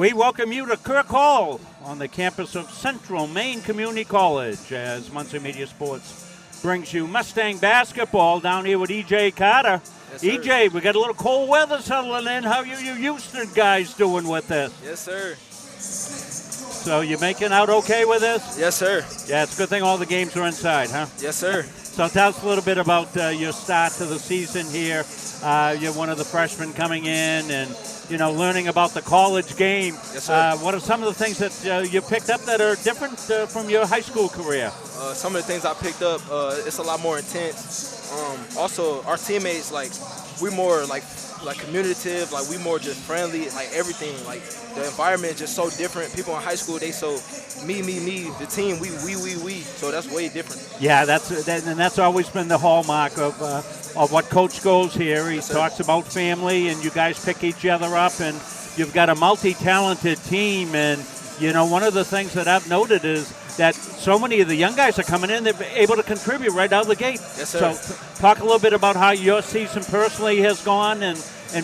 We welcome you to Kirk Hall on the campus of Central Maine Community College as Muncie Media Sports brings you Mustang basketball down here with E.J. Carter. Yes, sir. E.J., we got a little cold weather settling in. How you Houston guys doing with this? Yes, sir. So you making out okay with this? Yes, sir. Yeah, it's a good thing all the games are inside, huh? Yes, sir. So tell us a little bit about your start to the season here. You're one of the freshmen coming in and, learning about the college game. Yes, sir. What are some of the things that you picked up that are different from your high school career? Some of the things I picked up, it's a lot more intense. Also, our teammates, we more communicative, we more just friendly, everything. The environment is just so different. People in high school, they so me. The team, we. So that's way different. Yeah, that's always been the hallmark of what Coach goes here. He talks about family, and you guys pick each other up, and you've got a multi-talented team. And one of the things that I've noted is that so many of the young guys are coming in, they're able to contribute right out of the gate. Yes, sir. So talk a little bit about how your season personally has gone and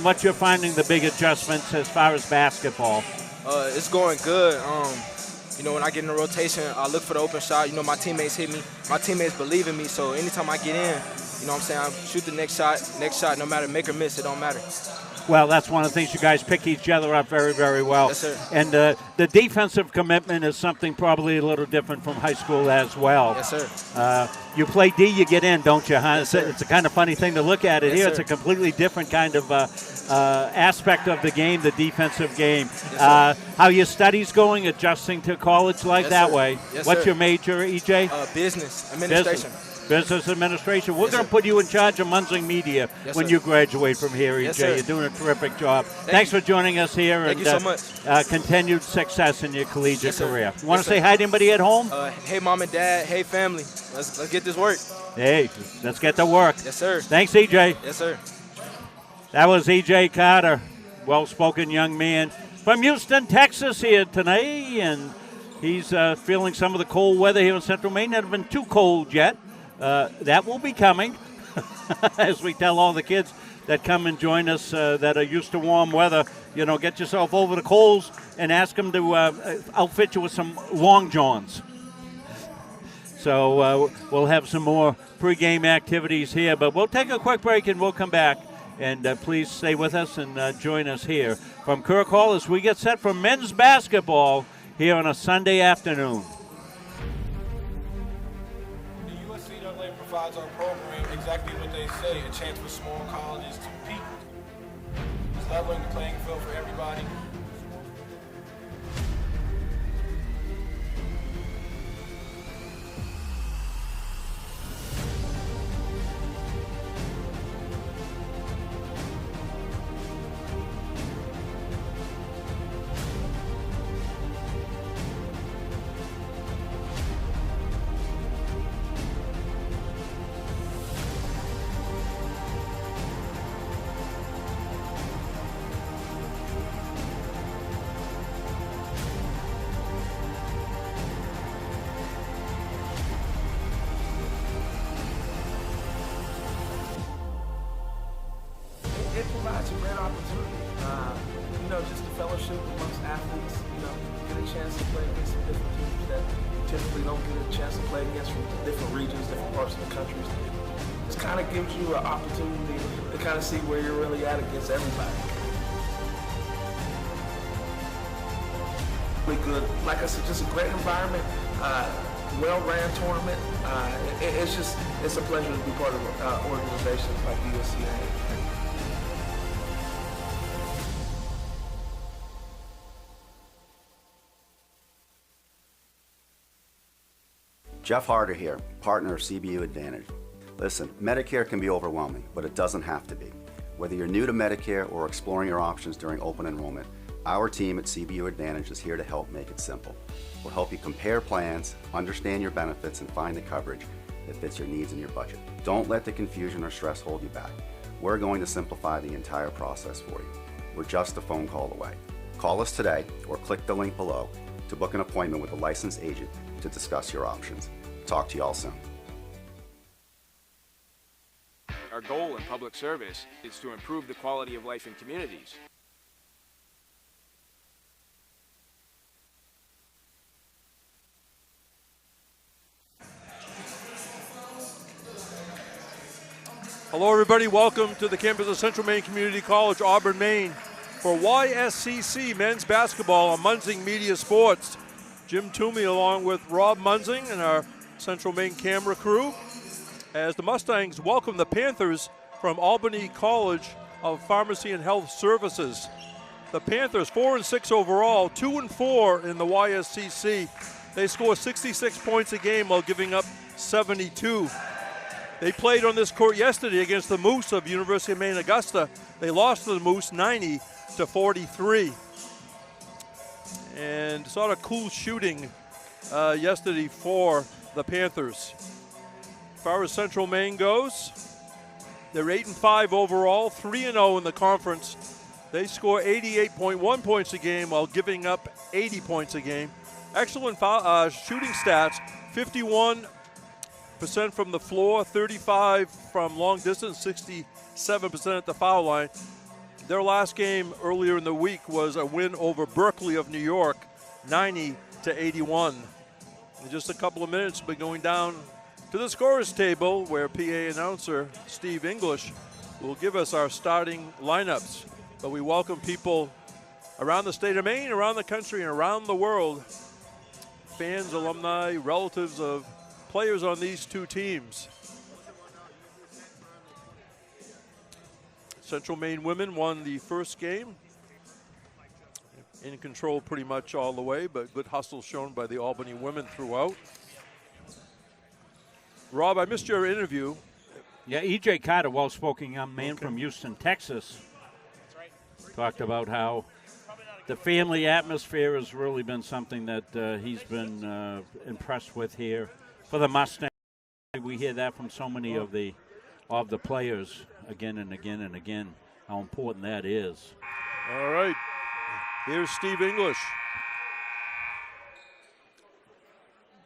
what you're finding the big adjustments as far as basketball. It's going good. When I get in the rotation, I look for the open shot. My teammates hit me. My teammates believe in me. So anytime I get in, I shoot the next shot, no matter make or miss, it don't matter. Well, that's one of the things you guys pick each other up very, very well. Yes, sir. And the defensive commitment is something probably a little different from high school as well. Yes, sir. You play D, you get in, don't you, huh? Yes, It's a kind of funny thing to look at it yes, here. Sir. It's a completely different kind of aspect of the game, the defensive game. Yes, how your studies going, adjusting to college like yes, that sir. way? Yes, What's sir. your major, EJ? Business administration. Business administration. We're Yes, going to sir. put you in charge of Muncie Media Yes, when sir. you graduate from here, EJ. Yes, sir. You're doing a terrific job. Thank Thanks for joining us here. Thank and, you so much. Continued success in your collegiate Yes, sir. career. You want Yes, to say sir. hi to anybody at home? Hey, mom and dad. Hey, family. Let's get this work. Hey, let's get to work. Yes, sir. Thanks, EJ. Yes, sir. That was EJ Carter, well-spoken young man from Houston, Texas here tonight, and he's feeling some of the cold weather here in Central Maine. Not been too cold yet. That will be coming, as we tell all the kids that come and join us that are used to warm weather. Get yourself over to Kohl's and ask them to outfit you with some long johns. So we'll have some more pregame activities here, but we'll take a quick break and we'll come back. And please stay with us and join us here from Kirk Hall as we get set for men's basketball here on a Sunday afternoon. The USCAA provides our program exactly what they say, a chance for small colleges to compete. It's leveling the playing field for everybody. It provides a great opportunity. Just a fellowship amongst athletes, get a chance to play against some different teams that typically don't get a chance to play against from different regions, different parts of the country. This kind of gives you an opportunity to kind of see where you're really at against everybody. Really good. Like I said, just a great environment, well-ran tournament. It's a pleasure to be part of organizations like USCA. Jeff Harder here, partner of CBU Advantage. Listen, Medicare can be overwhelming, but it doesn't have to be. Whether you're new to Medicare or exploring your options during open enrollment, our team at CBU Advantage is here to help make it simple. We'll help you compare plans, understand your benefits, and find the coverage that fits your needs and your budget. Don't let the confusion or stress hold you back. We're going to simplify the entire process for you. We're just a phone call away. Call us today or click the link below to book an appointment with a licensed agent to discuss your options. Talk to you all soon. Our goal in public service is to improve the quality of life in communities. Hello, everybody. Welcome to the campus of Central Maine Community College, Auburn, Maine, for YSCC men's basketball on Munzing Media Sports. Jim Toomey along with Rob Munzing and our Central Maine camera crew as the Mustangs welcome the Panthers from Albany College of Pharmacy and Health Services. The Panthers 4-6 overall, 2-4 in the YSCC. They score 66 points a game while giving up 72. They played on this court yesterday against the Moose of University of Maine Augusta. They lost to the Moose 90-43. And sort of cool shooting yesterday for the Panthers. As far as Central Maine goes, they're 8-5 overall, 3-0 in the conference. They score 88.1 points a game while giving up 80 points a game. Excellent shooting stats, 51% from the floor, 35 from long distance, 67% at the foul line. Their last game earlier in the week was a win over Berkeley of New York, 90-81. In just a couple of minutes, we'll be going down to the scorers table where PA announcer Steve English will give us our starting lineups. But we welcome people around the state of Maine, around the country, and around the world, fans, alumni, relatives of players on these two teams. Central Maine women won the first game. In control pretty much all the way, but good hustle shown by the Albany women throughout. Rob, I missed your interview. Yeah, E.J. Carter, well-spoken young man from Houston, Texas, talked about how the family atmosphere has really been something that he's been impressed with here for the Mustangs. We hear that from so many of the players again and again and again, how important that is. All right, here's Steve English.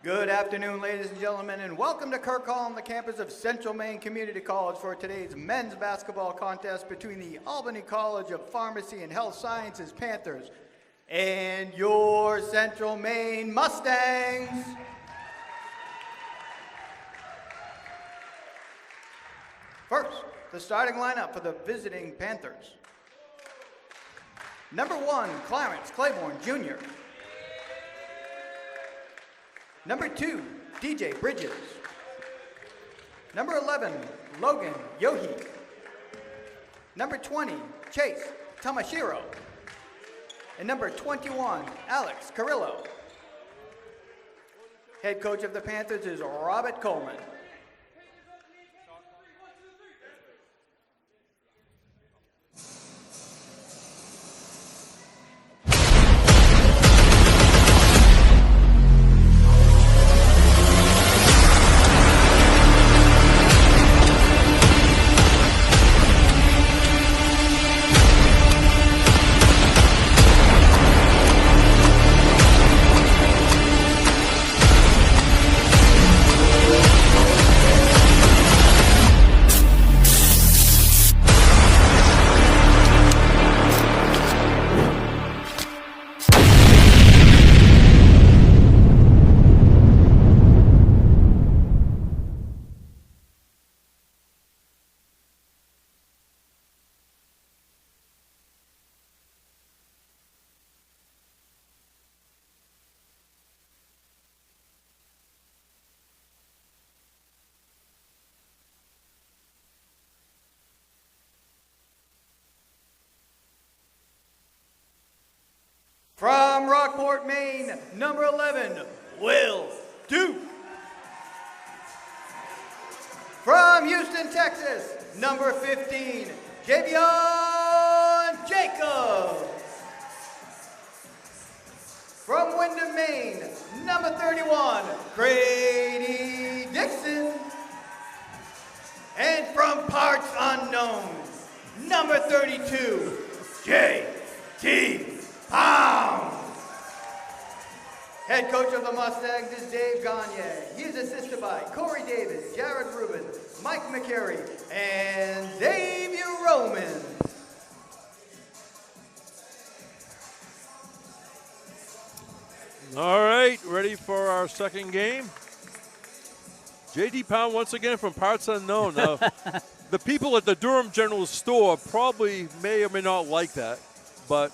Good afternoon, ladies and gentlemen, and welcome to Kirk Hall on the campus of Central Maine Community College for today's men's basketball contest between the Albany College of Pharmacy and Health Sciences Panthers and your Central Maine Mustangs. First, the starting lineup for the visiting Panthers. Number 1, Clarence Claiborne Jr. Number 2, DJ Bridges. Number 11, Logan Yohe. Number 20, Chase Tamashiro. And number 21, Alex Carrillo. Head coach of the Panthers is Robert Coleman. From Rockport, Maine, number 11, Will Duke. From Houston, Texas, number 15, Javion Jacobs. From Windham, Maine, number 31, Grady Dixon. And from parts unknown, number 32, J.T. Pound. Head coach of the Mustangs is Dave Gagne. He is assisted by Corey Davis, Jared Rubin, Mike McCary, and Xavier Roman. All right, ready for our second game. J.D. Pound once again from parts unknown. The people at the Durham General Store probably may or may not like that, but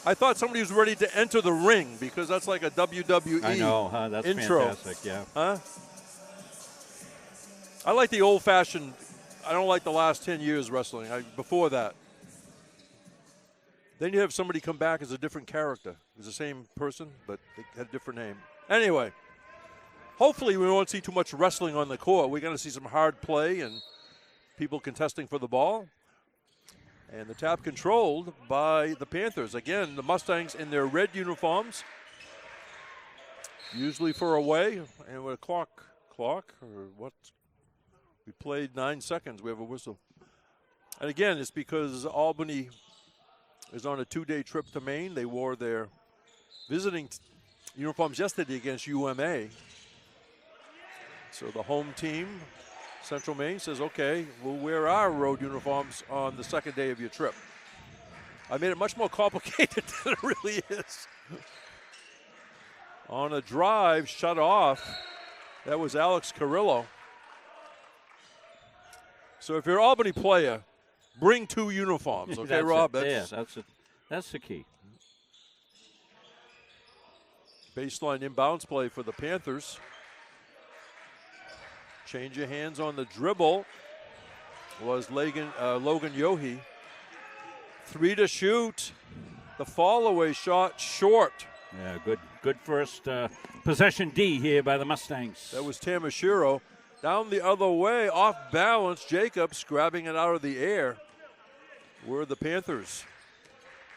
I thought somebody was ready to enter the ring because that's like a WWE I know, huh? That's intro. fantastic, yeah. Huh? I like the old-fashioned. I don't like the last 10 years wrestling. Before that. Then you have somebody come back as a different character. It's the same person, but they had a different name. Anyway, hopefully we won't see too much wrestling on the court. We're going to see some hard play and people contesting for the ball. And the tap controlled by the Panthers. Again, the Mustangs in their red uniforms, usually for away. And with a clock, or what? We played 9 seconds. We have a whistle. And again, it's because Albany is on a 2-day trip to Maine. They wore their visiting uniforms yesterday against UMA. So the home team, Central Maine, says, okay, we'll wear our road uniforms on the second day of your trip. I made it much more complicated than it really is. On a drive, shut off. That was Alex Carrillo. So if you're an Albany player, bring 2 uniforms, okay, Rob? That's the key. Baseline inbounds play for the Panthers. Change of hands on the dribble was Logan Yohe. 3 to shoot. The fall-away shot short. Yeah, good first possession D here by the Mustangs. That was Tamashiro. Down the other way, off balance, Jacobs grabbing it out of the air. Were the Panthers.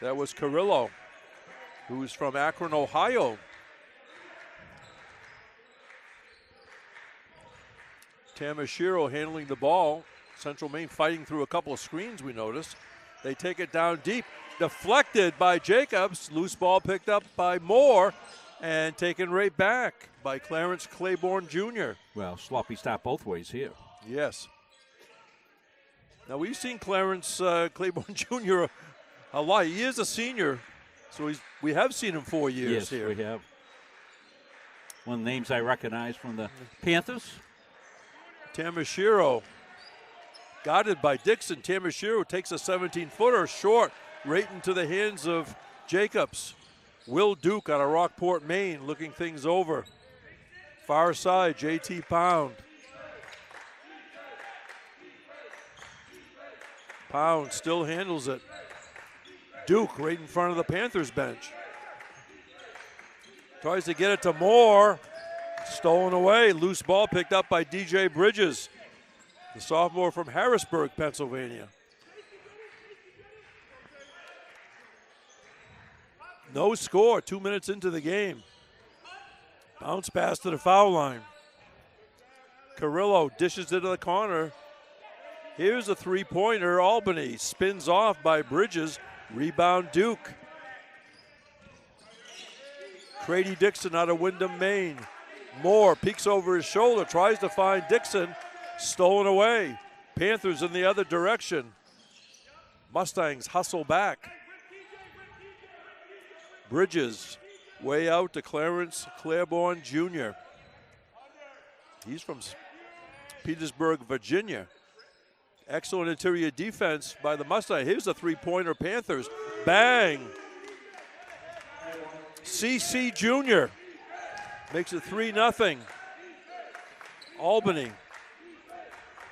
That was Carrillo, who's from Akron, Ohio. Tamashiro handling the ball. Central Maine fighting through a couple of screens, we noticed. They take it down deep. Deflected by Jacobs. Loose ball picked up by Moore and taken right back by Clarence Claiborne Jr. Well, sloppy start both ways here. Yes. Now, we've seen Clarence Claiborne Jr. a lot. He is a senior, so we have seen him 4 years here. Yes, we have. One of the names I recognize from the Panthers. Tamashiro, guarded by Dixon. Tamashiro takes a 17-footer short, right into the hands of Jacobs. Will Duke out of Rockport, Maine, looking things over. Far side, JT Pound. Pound still handles it. Duke right in front of the Panthers bench. Tries to get it to Moore. Stolen away. Loose ball picked up by DJ Bridges, the sophomore from Harrisburg, Pennsylvania. No score, 2 minutes into the game. Bounce pass to the foul line. Carrillo dishes it to the corner. Here's a three-pointer. Albany spins off by Bridges. Rebound Duke. Crady Dixon out of Windham, Maine. Moore peeks over his shoulder, tries to find Dixon. Stolen away. Panthers in the other direction. Mustangs hustle back. Bridges way out to Clarence Claiborne Jr. He's from Petersburg, Virginia. Excellent interior defense by the Mustangs. Here's a three-pointer, Panthers. Bang! CC Jr. makes it 3-0. Albany.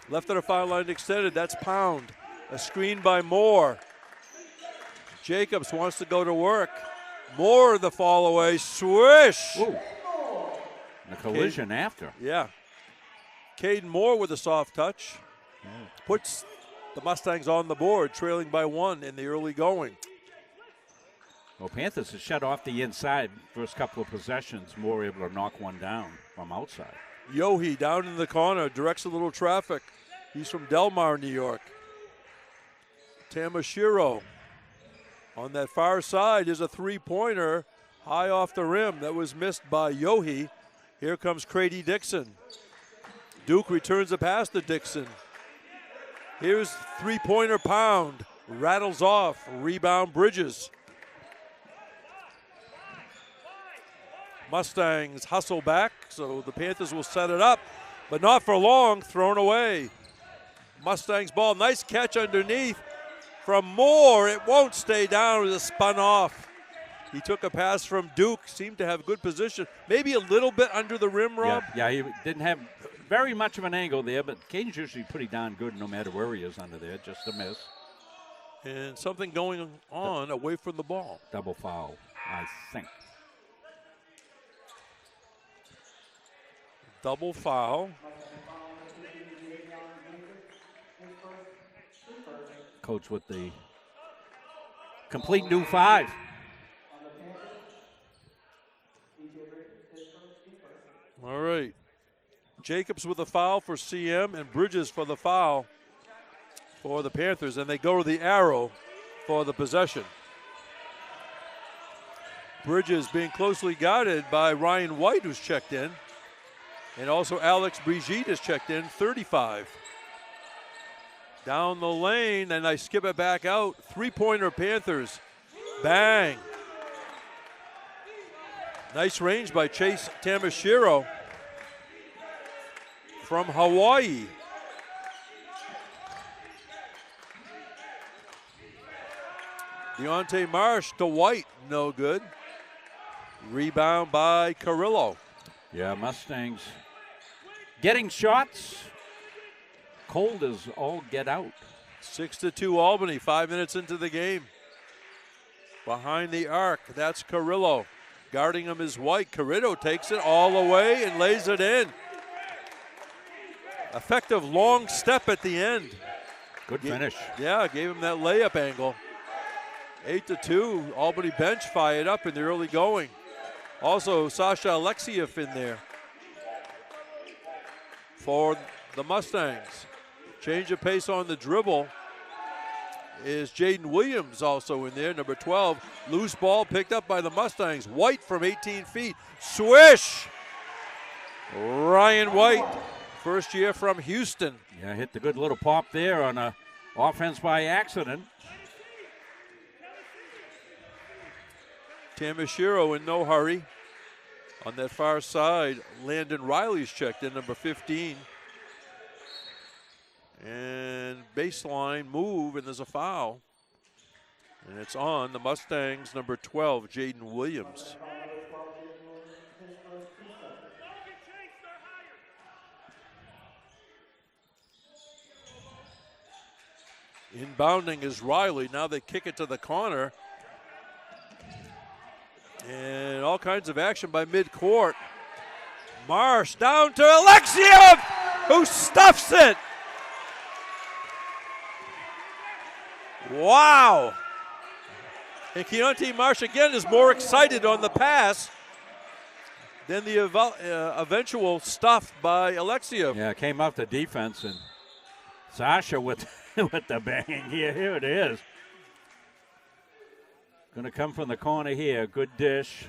Left of the foul line extended. That's Pound. A screen by Moore. Jacobs wants to go to work. Moore the fall away. Swish! Ooh. The collision after. Yeah. Caden Moore with a soft touch. Puts the Mustangs on the board, trailing by 1 in the early going. Well, Panthers has shut off the inside first couple of possessions. Moore able to knock one down from outside. Yohe down in the corner, directs a little traffic. He's from Delmar, New York. Tamashiro on that far side is a three-pointer high off the rim. That was missed by Yohe. Here comes Crady Dixon. Duke returns the pass to Dixon. Here's three-pointer Pound. Rattles off. Rebound Bridges. Mustangs hustle back, so the Panthers will set it up, but not for long. Thrown away. Mustangs ball. Nice catch underneath from Moore. It won't stay down. It was spun off. He took a pass from Duke. Seemed to have good position. Maybe a little bit under the rim, Rob. Yeah, he didn't have very much of an angle there, but Caden's usually pretty darn good no matter where he is under there. Just a miss. And something going on away from the ball. Double foul, I think. Double foul. Coach with the complete new 5. All right. Jacobs with a foul for CM and Bridges for the foul for the Panthers, and they go to the arrow for the possession. Bridges being closely guarded by Ryan White, who's checked in, and also Alex Brigitte has checked in, 35. Down the lane, and I skip it back out. Three-pointer Panthers. Bang. Nice range by Chase Tamashiro from Hawaii. Deontay Marsh to White, no good. Rebound by Carrillo. Yeah, Mustangs getting shots. Cold as all get out. 6-2 Albany, 5 minutes into the game. Behind the arc, that's Carrillo. Guarding him is White. Carrillo takes it all the way and lays it in. Effective long step at the end. Good finish. Yeah, gave him that layup angle. 8-2, Albany bench fired up in the early going. Also, Sasha Alexiev in there for the Mustangs. Change of pace on the dribble is Jaden Williams also in there, number 12. Loose ball picked up by the Mustangs. White from 18 feet. Swish! Ryan White, first year from Houston. Yeah, hit the good little pop there on a offense by accident. Tamashiro in no hurry. On that far side, Landon Riley's checked in, number 15. And baseline move, and there's a foul. And it's on the Mustangs, number 12, Jaden Williams. Inbounding is Riley. Now they kick it to the corner. And all kinds of action by midcourt. Marsh down to Alexiev, who stuffs it. Wow. And Keontae Marsh again is more excited on the pass than the eventual stuff by Alexiev. Yeah, came off the defense, and Sasha with, with the bang here. Here it is. Going to come from the corner here. Good dish.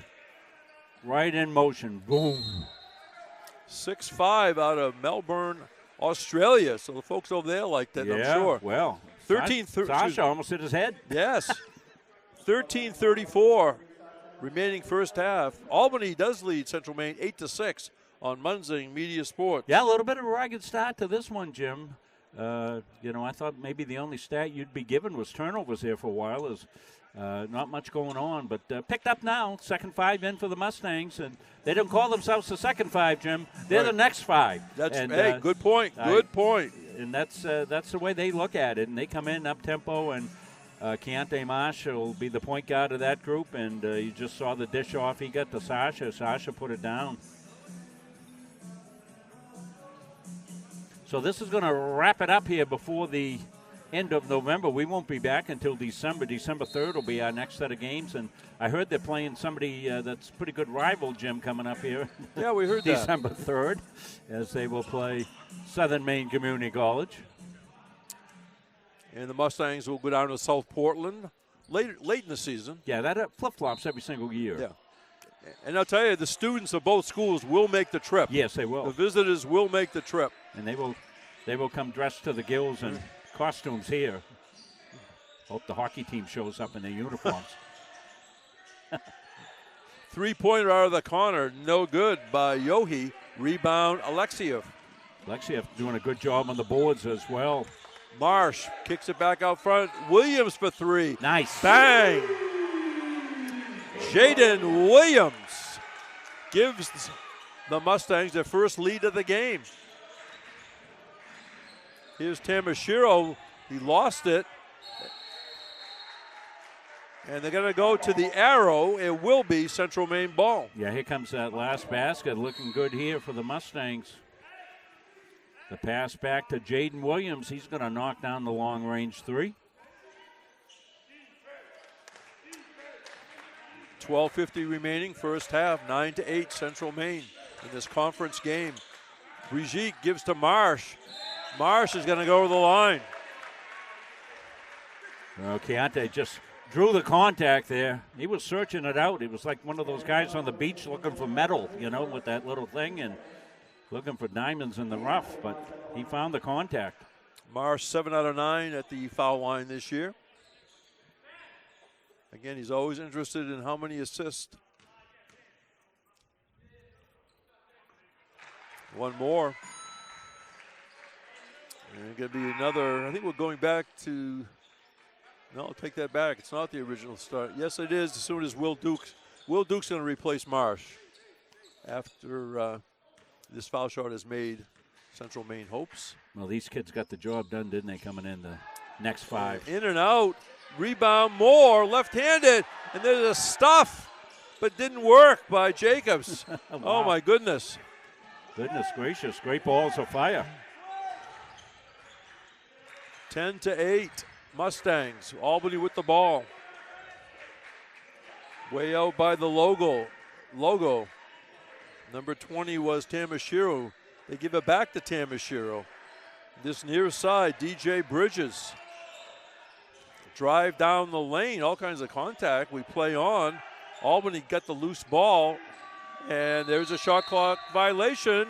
Right in motion. Boom. 6'5" out of Melbourne, Australia. So the folks over there liked it, I'm sure. Well, 13 Sasha almost hit his head. Yes. 13:34 remaining first half. Albany does lead Central Maine 8-6 on Munzing Media Sports. Yeah, a little bit of a ragged start to this one, Jim. I thought maybe the only stat you'd be given was turnovers there for a while. Not much going on, but picked up now. Second 5 in for the Mustangs, and they don't call themselves the second 5, Jim. They're the next 5. That's and, good point. Good point. And that's the way they look at it. And they come in up tempo, and Keontae Marsh will be the point guard of that group. And you just saw the dish off he got to Sasha. Sasha put it down. So this is going to wrap it up here before the end of November. We won't be back until December. December 3rd will be our next set of games. And I heard they're playing somebody that's a pretty good rival, Jim, coming up here. Yeah, we heard that. December 3rd, as they will play Southern Maine Community College. And the Mustangs will go down to South Portland late in the season. Yeah, that flip-flops every single year. Yeah. And I'll tell you, the students of both schools will make the trip. Yes, they will. The visitors will make the trip. And they will come dressed to the gills in costumes here. Hope the hockey team shows up in their uniforms. Three-pointer out of the corner, no good by Yohi. Rebound, Alexiev. Alexiev doing a good job on the boards as well. Marsh kicks it back out front. Williams for three. Nice. Bang! Jaden Williams gives the Mustangs their first lead of the game. Here's Tamashiro. He lost it. And they're going to go to the arrow. It will be Central Maine ball. Yeah, here comes that last basket. Looking good here for the Mustangs. The pass back to Jaden Williams. He's going to knock down the long-range three. 12:50 remaining, first half, 9-8 Central Maine in this conference game. Brigitte gives to Marsh. Marsh is going to go to the line. Well, Keontae just drew the contact there. He was searching it out. He was like one of those guys on the beach looking for metal, with that little thing and looking for diamonds in the rough, but he found the contact. Marsh 7 out of 9 at the foul line this year. Again, he's always interested in how many assists. One more. And going to be another, I think we're going back to, no, I'll take that back. It's not the original start. Yes, it is, as soon as Will Duke's going to replace Marsh after this foul shot is made. Central Maine hopes. Well, these kids got the job done, didn't they, coming in the next five? In and out. Rebound Moore, left-handed. And there's a stuff, but didn't work by Jacobs. Wow. Oh, my goodness. Goodness gracious. Great balls of fire. 10-8. Mustangs. Albany with the ball. Way out by the logo. Number 20 was Tamashiro. They give it back to Tamashiro. This near side, DJ Bridges. Drive down the lane, all kinds of contact. We play on. Albany got the loose ball, and there's a shot clock violation.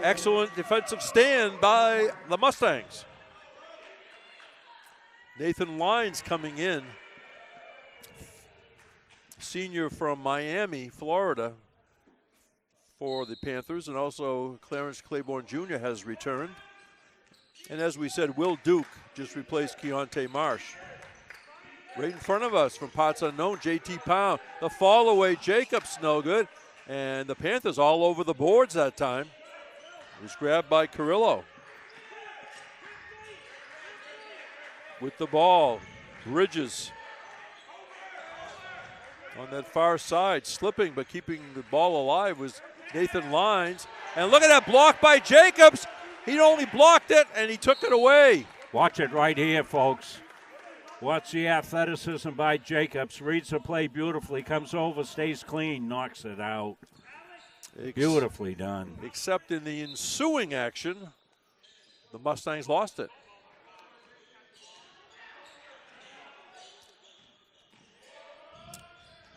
Excellent defensive stand by the Mustangs. Nathan Lyons coming in. Senior from Miami, Florida, for the Panthers, and also Clarence Claiborne Jr. has returned. And as we said, Will Duke just replaced Keontae Marsh. Right in front of us from parts unknown, JT Pound. The fall away, Jacobs, no good. And the Panthers all over the boards that time. It was grabbed by Carrillo. With the ball, Bridges on that far side, slipping but keeping the ball alive was Nathan Lyons. And look at that block by Jacobs. He only blocked it and he took it away. Watch it right here, folks. Watch the athleticism by Jacobs. Reads the play beautifully, comes over, stays clean, knocks it out. Beautifully done. Except in the ensuing action, the Mustangs lost it.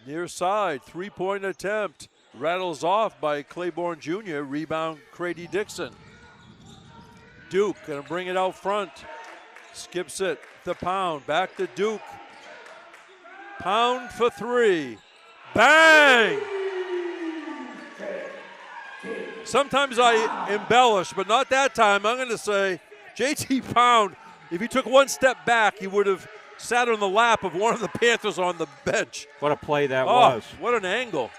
Near side, three-point attempt. Rattles off by Claiborne Jr. Rebound, Crady Dixon. Duke gonna bring it out front. Skips it to Pound. Back to Duke. Pound for three. Bang! Sometimes I embellish, but not that time. I'm gonna say JT Pound, if he took one step back, he would have sat on the lap of one of the Panthers on the bench. What a play that was. What an angle.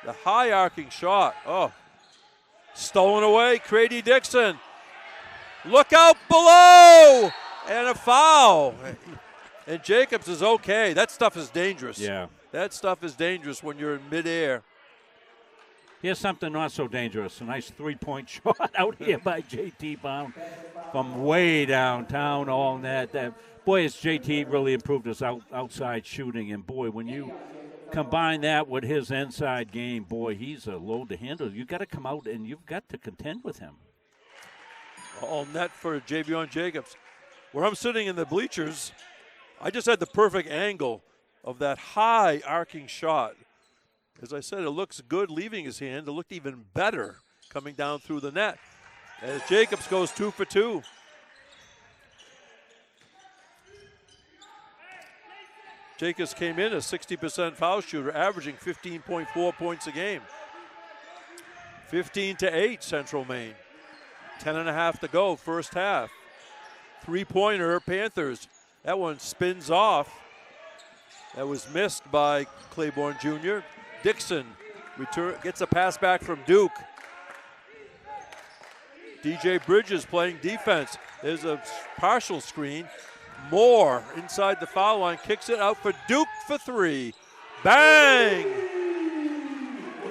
The high arcing shot. Stolen away, Crady Dixon. Look out below! And a foul. And Jacobs is okay. That stuff is dangerous. Yeah. That stuff is dangerous when you're in midair. Here's something not so dangerous. A nice three-point shot out here by JT Pound from way downtown. All that. Boy, has JT really improved his outside shooting. And, boy, when you combine that with his inside game, boy, he's a load to handle. You've got to come out and you've got to contend with him. All net for Javion Jacobs. Where I'm sitting in the bleachers, I just had the perfect angle of that high arcing shot. As I said, it looks good leaving his hand. It looked even better coming down through the net. As Jacobs goes 2 for 2. Jacobs came in a 60% foul shooter, averaging 15.4 points a game. 15-8 Central Maine. 10.5 to go, first half. Three-pointer, Panthers. That one spins off. That was missed by Claiborne Jr. Dixon gets a pass back from Duke. DJ Bridges playing defense. There's a partial screen. Moore inside the foul line, kicks it out for Duke for three. Bang!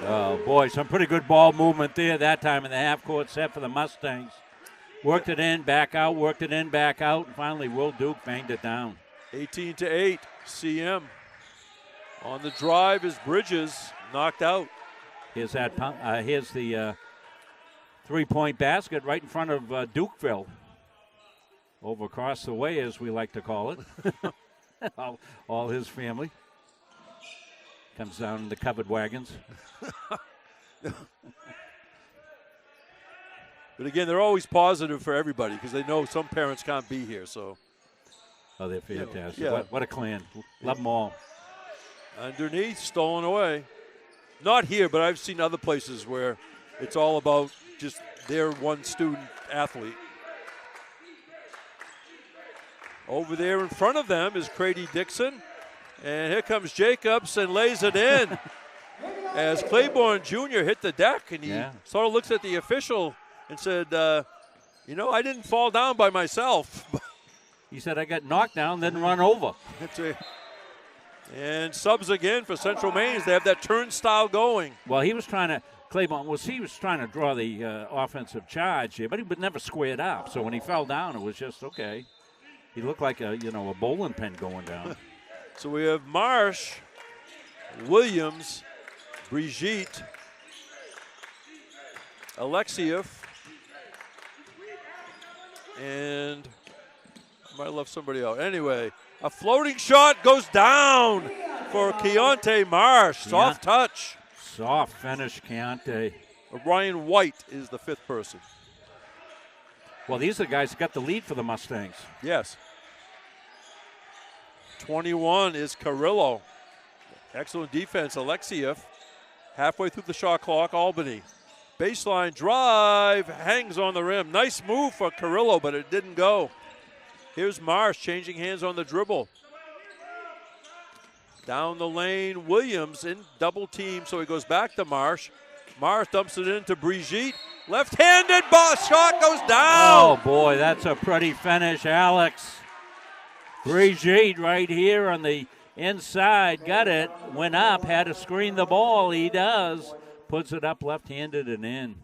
Oh, boy, some pretty good ball movement there that time in the half-court set for the Mustangs. Worked it in, back out, worked it in, back out, and finally Will Duke banged it down. 18-8, CM. On the drive is Bridges, knocked out. Here's the three-point basket right in front of Dukeville. Over across the way, as we like to call it. all his family. Comes down in the covered wagons. But again, they're always positive for everybody because they know some parents can't be here. So, oh, they're fantastic. Yeah. What a clan. Love them all. Underneath, stolen away. Not here, but I've seen other places where it's all about just their one student athlete. Over there in front of them is Crady Dixon. And here comes Jacobs and lays it in. As Claiborne Jr. hit the deck, and he sort of looks at the official and said, I didn't fall down by myself. He said, I got knocked down, then run over. And subs again for Central Maine as they have that turnstile going. Well, he was trying to draw the offensive charge here, but he would never squared up. So when he fell down, it was just okay. He looked like a bowling pin going down. So we have Marsh, Williams, Brigitte, Alexiev, and I might have left somebody out. Anyway, a floating shot goes down for Keontae Marsh. Soft touch. Soft finish, Keontae. Ryan White is the fifth person. Well, these are the guys that got the lead for the Mustangs. Yes. 21 is Carrillo. Excellent defense, Alexiev. Halfway through the shot clock, Albany. Baseline drive, hangs on the rim. Nice move for Carrillo, but it didn't go. Here's Marsh changing hands on the dribble. Down the lane, Williams in double team, so he goes back to Marsh. Marsh dumps it into Brigitte. Left-handed shot goes down. Oh, boy, that's a pretty finish, Alex. Brigitte right here on the inside. Got it. Went up. Had to screen the ball. He does. Puts it up left-handed and in.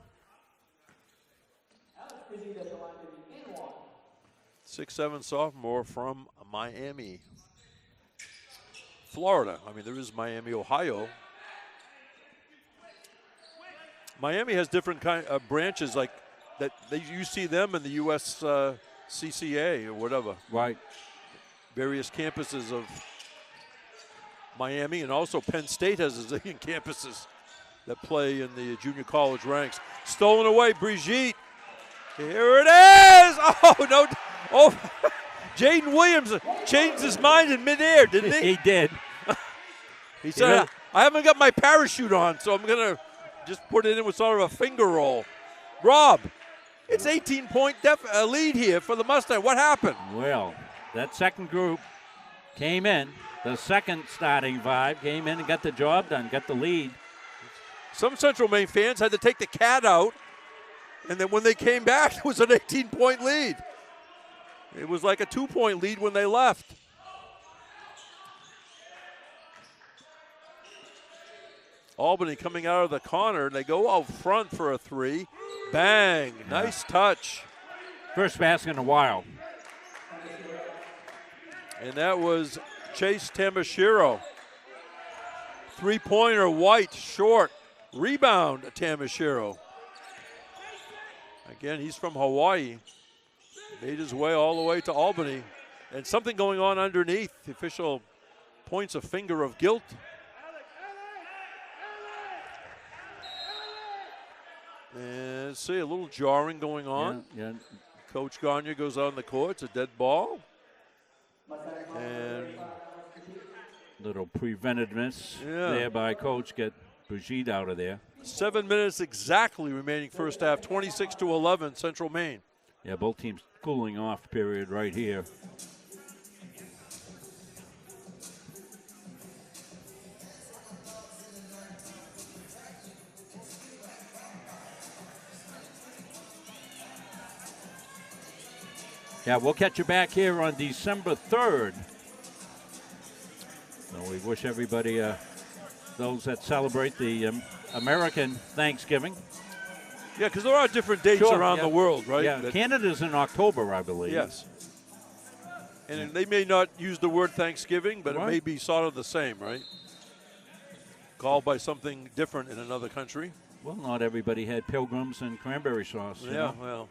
6'7" sophomore from Miami, Florida. I mean, there is Miami, Ohio. Miami has different kind of branches like that. You see them in the U.S. CCA or whatever. Right. Various campuses of Miami, and also Penn State has a zillion campuses that play in the junior college ranks. Stolen away, Brigitte. Here it is. Oh, no. Oh, Jaden Williams changed his mind in midair, didn't he? He did. He said, I haven't got my parachute on, so I'm going to just put it in with sort of a finger roll. Rob, it's 18-point lead here for the Mustang. What happened? Well, that second group came in. The second starting five came in and got the job done, got the lead. Some Central Maine fans had to take the cat out, and then when they came back, it was an 18-point lead. It was like a 2-point lead when they left. Albany coming out of the corner, and they go out front for a three. Bang, nice touch. First basket in a while. And that was Chase Tamashiro. Three-pointer, White, short. Rebound, Tamashiro. Again, he's from Hawaii. Made his way all the way to Albany. And something going on underneath. The official points a finger of guilt. And let's see, a little jarring going on. Yeah. Coach Gagne goes on the court. It's a dead ball. And little preventiveness there by Coach. Get Brigitte out of there. 7 minutes exactly remaining first half. 26-11, Central Maine. Yeah, both teams cooling off period right here. Yeah, we'll catch you back here on December 3rd. So we wish everybody, those that celebrate the American Thanksgiving. Yeah, because there are different dates around the world, right? Yeah, Canada's in October, I believe. Yes. And they may not use the word Thanksgiving, but Right. it may be sort of the same, right? Called by something different in another country. Well, not everybody had pilgrims and cranberry sauce. you know? Well.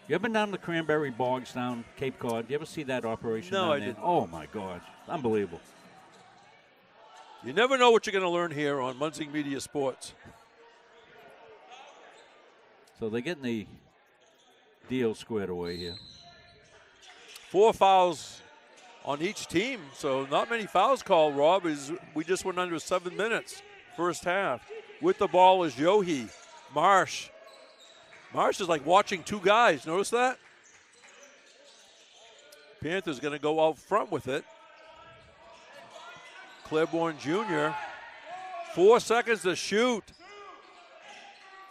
You ever been down the cranberry bogs down Cape Cod? You ever see that operation? No, down I there? didn't. Oh, my gosh. Unbelievable. You never know what you're going to learn here on Munzing Media Sports. So they're getting the deal squared away here. 4 fouls on each team, so not many fouls called, Rob. We just went under 7 minutes first half. With the ball is Yohi. Marsh. Marsh is like watching two guys. Notice that? Panthers going to go out front with it. Claiborne Jr. 4 seconds to shoot.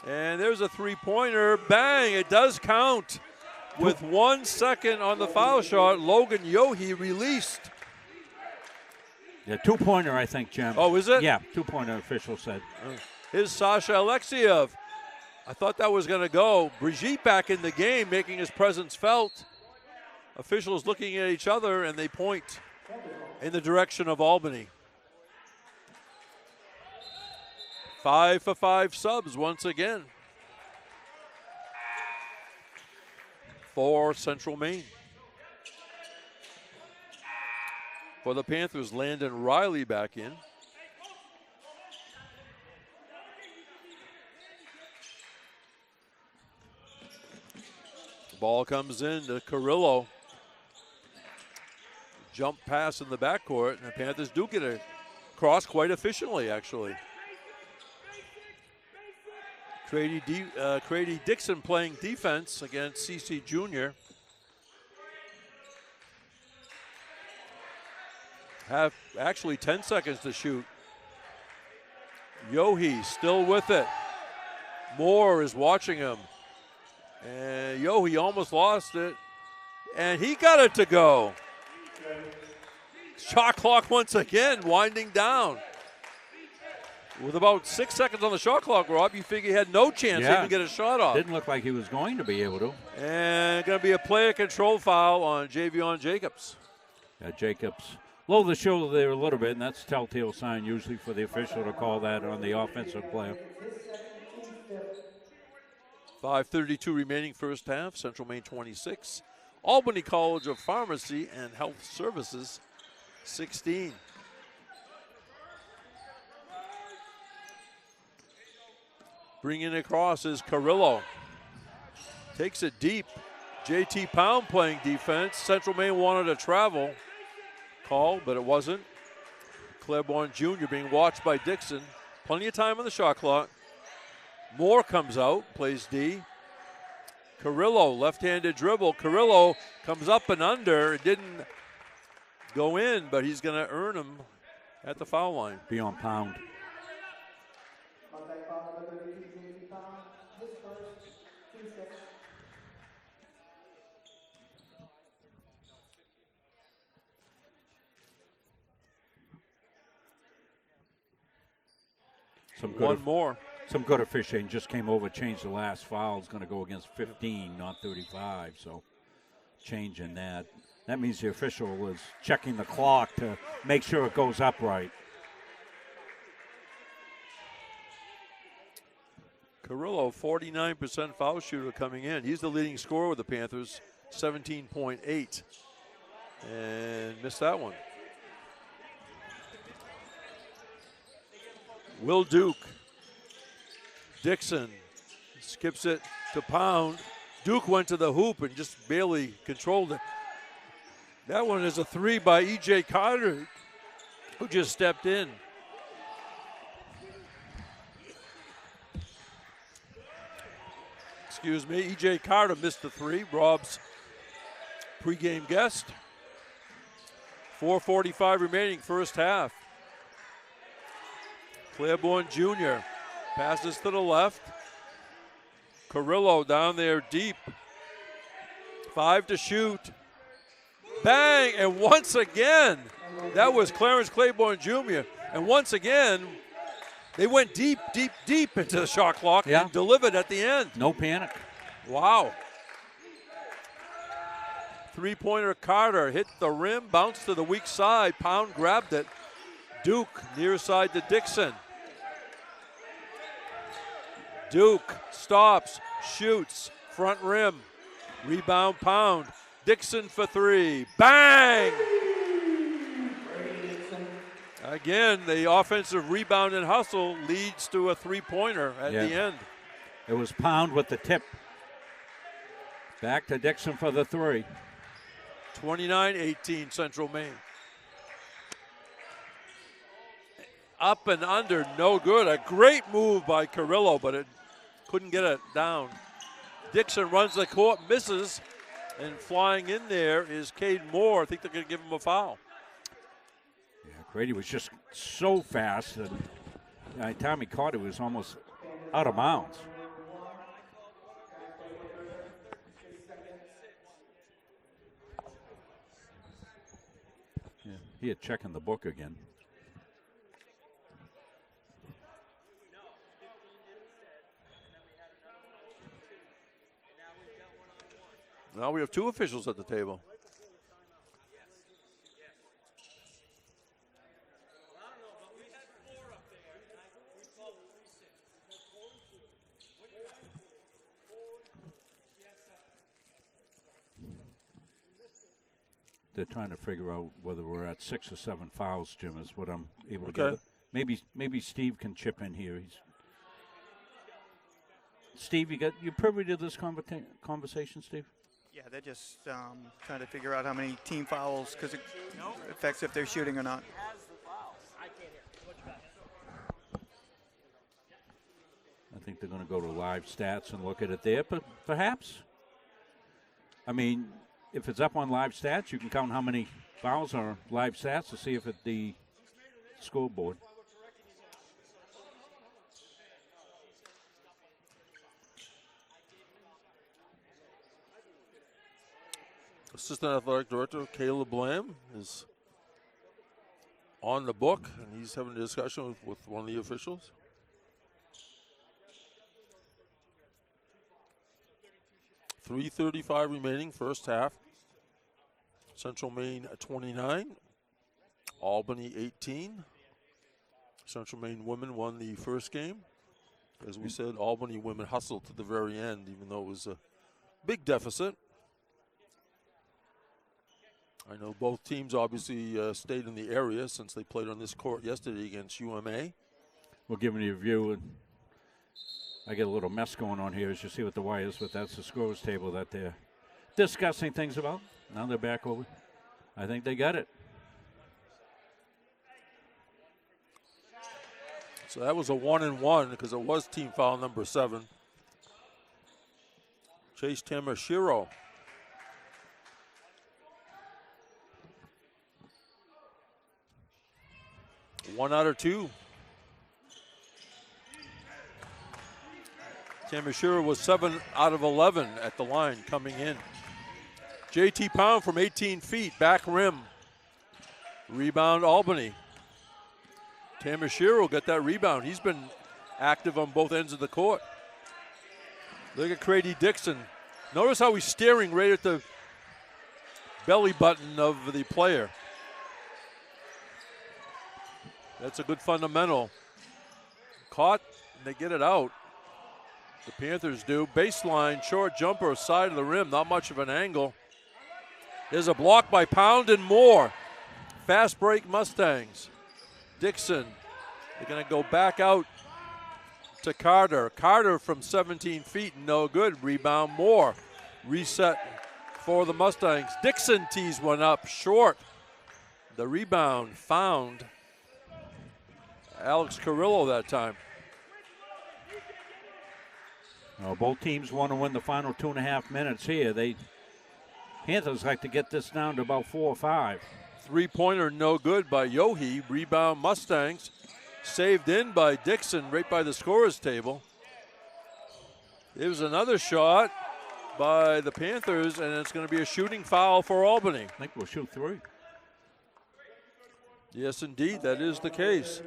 And there's a three-pointer. Bang, it does count. With 1 second on the foul shot, Logan Yohi released. Yeah, two-pointer, I think, Jim. Oh, is it? Yeah, two-pointer, official said. Here's Sasha Alexiev. I thought that was going to go. Brigitte back in the game, making his presence felt. Officials looking at each other, and they point in the direction of Albany. 5 for 5 subs once again for Central Maine. For the Panthers, Landon Riley back in. The ball comes in to Carrillo. Jump pass in the backcourt, and the Panthers do get a cross quite efficiently, actually. Crady Dixon playing defense against CC Jr. Have actually 10 seconds to shoot. Yohi still with it. Moore is watching him. And Yohi almost lost it. And he got it to go. Shot clock once again winding down. With about 6 seconds on the shot clock, Rob, you figure he had no chance to even get a shot off. Didn't look like he was going to be able to. And going to be a player control foul on Javion Jacobs. Yeah, Jacobs low the shoulder there a little bit, and that's a telltale sign usually for the official to call that on the offensive player. 5:32 remaining first half. Central Maine 26. Albany College of Pharmacy and Health Services 16. Bringing it across is Carrillo. Takes it deep. JT Pound playing defense. Central Maine wanted a travel call, but it wasn't. Claiborne Jr. being watched by Dixon. Plenty of time on the shot clock. Moore comes out, plays D. Carrillo, left-handed dribble. Carrillo comes up and under. It didn't go in, but he's going to earn him at the foul line. Be on Pound. One more. Some good officiating just came over, changed the last foul. It's going to go against 15, not 35. So changing that. That means the official is checking the clock to make sure it goes upright. Carrillo, 49% foul shooter coming in. He's the leading scorer with the Panthers, 17.8. And missed that one. Will Duke. Dixon skips it to Pound. Duke went to the hoop and just barely controlled it. That one is a three by E.J. Carter, who just stepped in. Excuse me. E.J. Carter missed the three. Rob's pregame guest. 4:45 remaining, first half. Claiborne Jr. passes to the left. Carrillo down there deep. 5 to shoot. Bang! And once again, that was Clarence Claiborne Jr. And once again, they went deep, deep, deep into the shot clock and delivered at the end. No panic. Wow. Three-pointer Carter hit the rim, bounced to the weak side. Pound grabbed it. Duke near side to Dixon. Duke stops, shoots, front rim. Rebound Pound. Dixon for three. Bang! Again, the offensive rebound and hustle leads to a three-pointer at the end. It was Pound with the tip. Back to Dixon for the three. 29-18 Central Maine. Up and under, no good. A great move by Carrillo, but it couldn't get it down. Dixon runs the court, misses, and flying in there is Cade Moore. I think they're going to give him a foul. Yeah, Grady was just so fast that by the time he caught it, was almost out of bounds. Yeah, he had checking the book again. Now we have two officials at the table. They're trying to figure out whether we're at 6 or 7 fouls, Jim, is what I'm able to get. Maybe Steve can chip in here. Steve, you privy to this conversation, Steve? Yeah, they're just trying to figure out how many team fouls, because it affects if they're shooting or not. I think they're going to go to live stats and look at it there, but perhaps. I mean, if it's up on live stats, you can count how many fouls are live stats to see if it's the scoreboard. Assistant Athletic Director Caleb Lamb is on the book, and he's having a discussion with one of the officials. .335 remaining, first half. Central Maine 29, Albany 18. Central Maine women won the first game. As we said, Albany women hustled to the very end, even though it was a big deficit. I know both teams obviously stayed in the area since they played on this court yesterday against UMA. We're giving you a view, and I get a little mess going on here as you see with the wires, but that's the scores table that they're discussing things about. Now they're back over. I think they got it. So that was a 1-and-1 because it was team foul number 7. Chase Tamashiro. One out of 2. Tamashiro was 7 out of 11 at the line coming in. JT Pound from 18 feet, back rim. Rebound Albany. Tamashiro got that rebound. He's been active on both ends of the court. Look at Grady Dixon. Notice how he's staring right at the belly button of the player. That's a good fundamental. Caught, and they get it out. The Panthers do. Baseline, short jumper, side of the rim, not much of an angle. There's a block by Pound and Moore. Fast break Mustangs. Dixon, they're going to go back out to Carter. Carter from 17 feet, no good. Rebound Moore. Reset for the Mustangs. Dixon tees one up, short. The rebound found Alex Carrillo that time. Both teams want to win the final 2.5 minutes here. Panthers like to get this down to about 4 or 5. Three-pointer no good by Yohe. Rebound Mustangs. Saved in by Dixon right by the scorer's table. It was another shot by the Panthers, and it's going to be a shooting foul for Albany. I think we'll shoot 3. Yes, indeed, that is the case.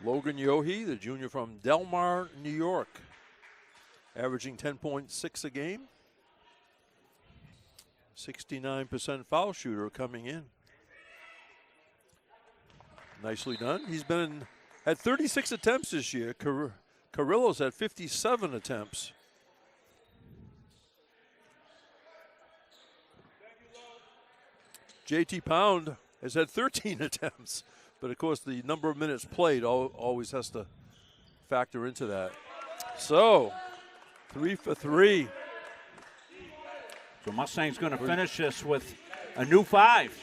Logan Yohe, the junior from Delmar, New York, averaging 10.6 a game. 69% foul shooter coming in. Nicely done. He's had 36 attempts this year. Carrillo's had 57 attempts. JT Pound has had 13 attempts. But, of course, the number of minutes played always has to factor into that. So, 3 for 3. So Mustang's going to finish this with a new 5.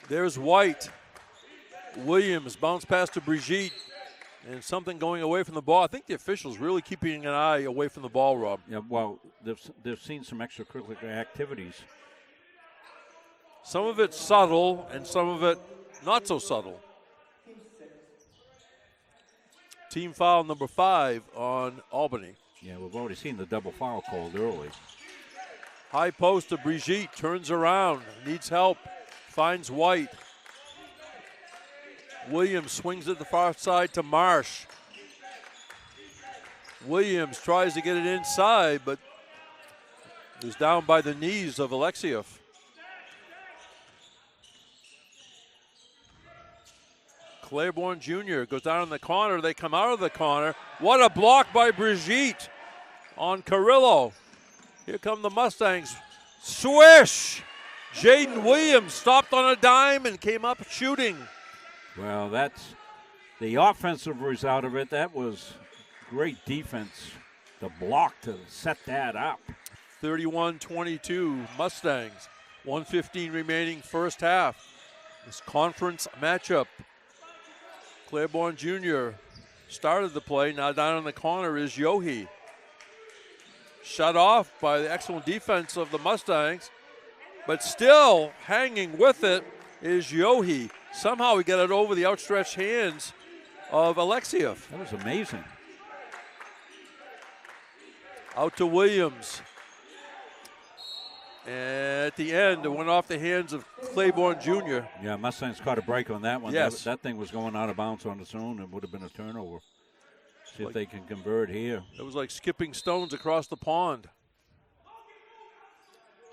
There's White. Williams bounce pass to Brigitte. And something going away from the ball. I think the officials really keeping an eye away from the ball, Rob. Yeah, well, they've seen some extracurricular activities. Some of it subtle and some of it not so subtle. Team foul number 5 on Albany. Yeah, we've already seen the double foul called early. High post to Brigitte, turns around, needs help, finds White. Williams swings at the far side to Marsh. Williams tries to get it inside, but is down by the knees of Alexiev. Claiborne Jr. goes down in the corner. They come out of the corner. What a block by Brigitte on Carrillo. Here come the Mustangs. Swish! Jaden Williams stopped on a dime and came up shooting. Well, that's the offensive result of it. That was great defense. The block to set that up. 31-22 Mustangs. 1:15 remaining first half. This conference matchup. Claiborne Jr. started the play. Now down in the corner is Yohe. Shut off by the excellent defense of the Mustangs. But still hanging with it is Yohe. Somehow he got it over the outstretched hands of Alexiev. That was amazing. Out to Williams. And at the end, it went off the hands of Claiborne Jr. Yeah, Mustangs caught a break on that one. Yes. That thing was going out of bounds on its own. It would have been a turnover. See if they can convert here. It was like skipping stones across the pond.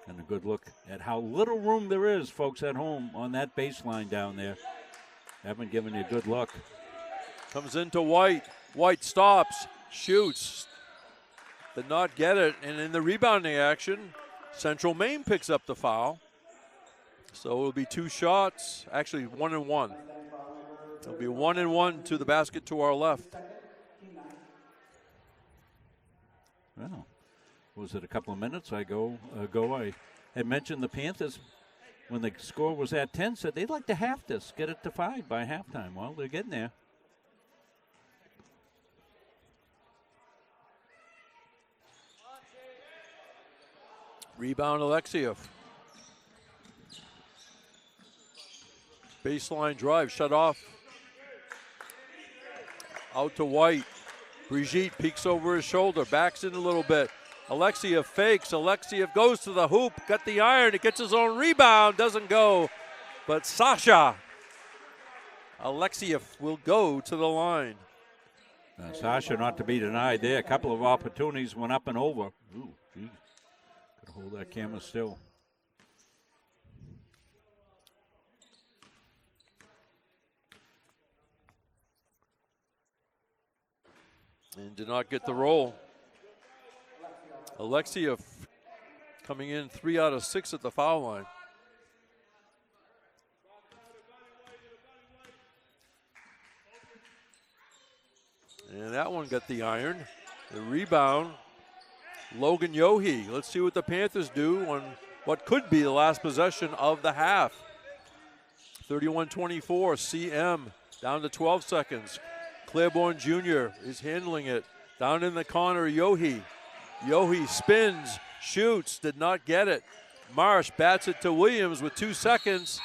And a good look at how little room there is, folks at home, on that baseline down there. Haven't given you a good look. Comes into White. White stops, shoots, did not get it. And in the rebounding action, Central Maine picks up the foul. So it'll be 2 shots, actually 1 and 1. It'll be 1 and 1 to the basket to our left. Well, was it a couple of minutes ago I had mentioned the Panthers, when the score was at 10, said they'd like to half this, get it to 5 by halftime. Well, they're getting there. Rebound Alexiev. Baseline drive shut off. Out to White. Brigitte peeks over his shoulder, backs in a little bit. Alexiev fakes. Alexiev goes to the hoop, got the iron. He gets his own rebound, doesn't go. But Sasha Alexiev will go to the line. Now, Sasha not to be denied there. A couple of opportunities went up and over. Ooh, gee. Could hold that camera still. And did not get the roll. Alexiev coming in 3 out of 6 at the foul line. And that one got the iron. The rebound, Logan Yohe. Let's see what the Panthers do on what could be the last possession of the half. 31-24, CM down to 12 seconds. Claiborne Jr. is handling it. Down in the corner, Yohe. Yohe spins, shoots, did not get it. Marsh bats it to Williams with 2 seconds.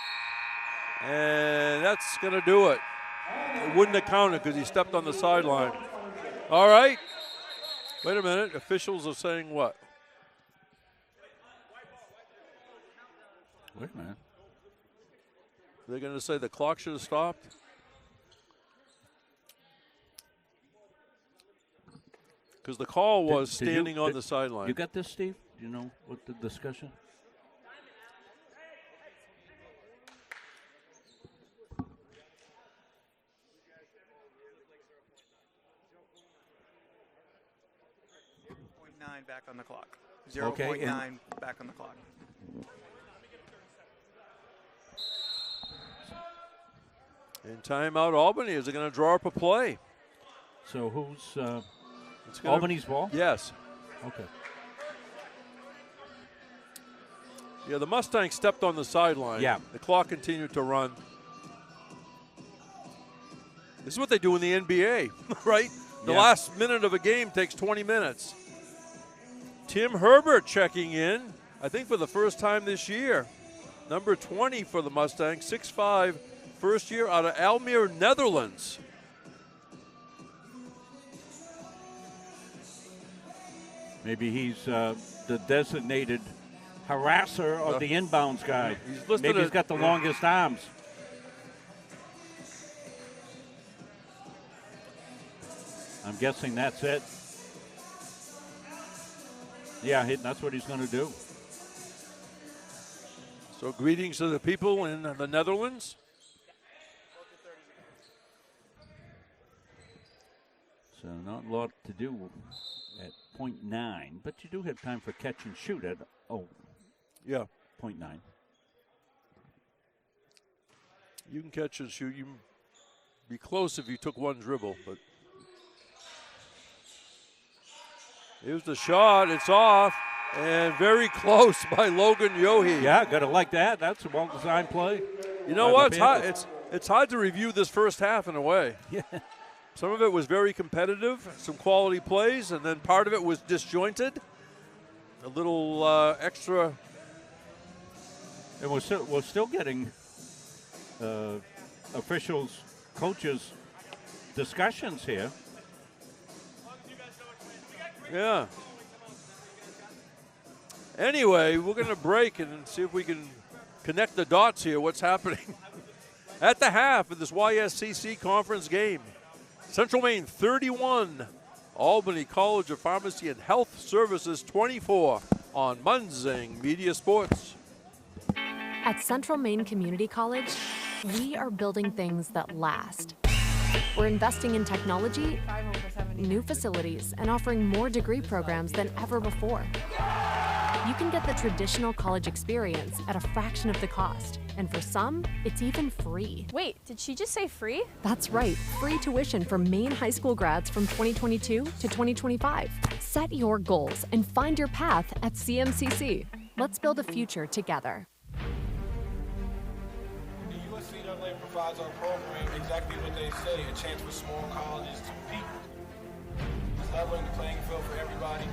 And that's going to do it. It wouldn't have counted because he stepped on the sideline. All right. Wait a minute. Officials are saying what? Wait a minute. They're going to say the clock should have stopped? Because the call was standing on the sideline. You got this, Steve? Do you know what the discussion? Back on the clock. 0.9 back on the clock. And timeout Albany. Is it going to draw up a play? So who's Albany's ball? Yes. Okay. Yeah, the Mustangs stepped on the sideline. Yeah. The clock continued to run. This is what they do in the NBA, right? The last minute of a game takes 20 minutes. Tim Herbert checking in, I think for the first time this year. Number 20 for the Mustangs, 6'5", first year out of Almere, Netherlands. Maybe he's the designated harasser of the inbounds guy. Maybe he's got the longest arms. I'm guessing that's it. Yeah, that's what he's going to do. So greetings to the people in the Netherlands. So not a lot to do at 0.9, but you do have time for catch and shoot at 0.9. You can catch and shoot. You can be close if you took one dribble, but here's the shot. It's off, and very close by Logan Yohe. Yeah, gotta like that. That's a well-designed play. You know what? It's hard to review this first half in a way. Yeah. Some of it was very competitive, some quality plays, and then part of it was disjointed. A little extra. And we're still getting officials, coaches discussions here. Yeah. Anyway, we're going to break and see if we can connect the dots here. What's happening at the half of this YSCC conference game? Central Maine 31, Albany College of Pharmacy and Health Services 24 on Munzing Media Sports. At Central Maine Community College, we are building things that last. We're investing in technology, new facilities, and offering more degree programs than ever before. You can get the traditional college experience at a fraction of the cost. And for some, it's even free. Wait, did she just say free? That's right, free tuition for Maine high school grads from 2022 to 2025. Set your goals and find your path at CMCC. Let's build a future together. The USCAA provides our program exactly what they say, a chance for small colleges to compete. It's leveling the playing field for everybody.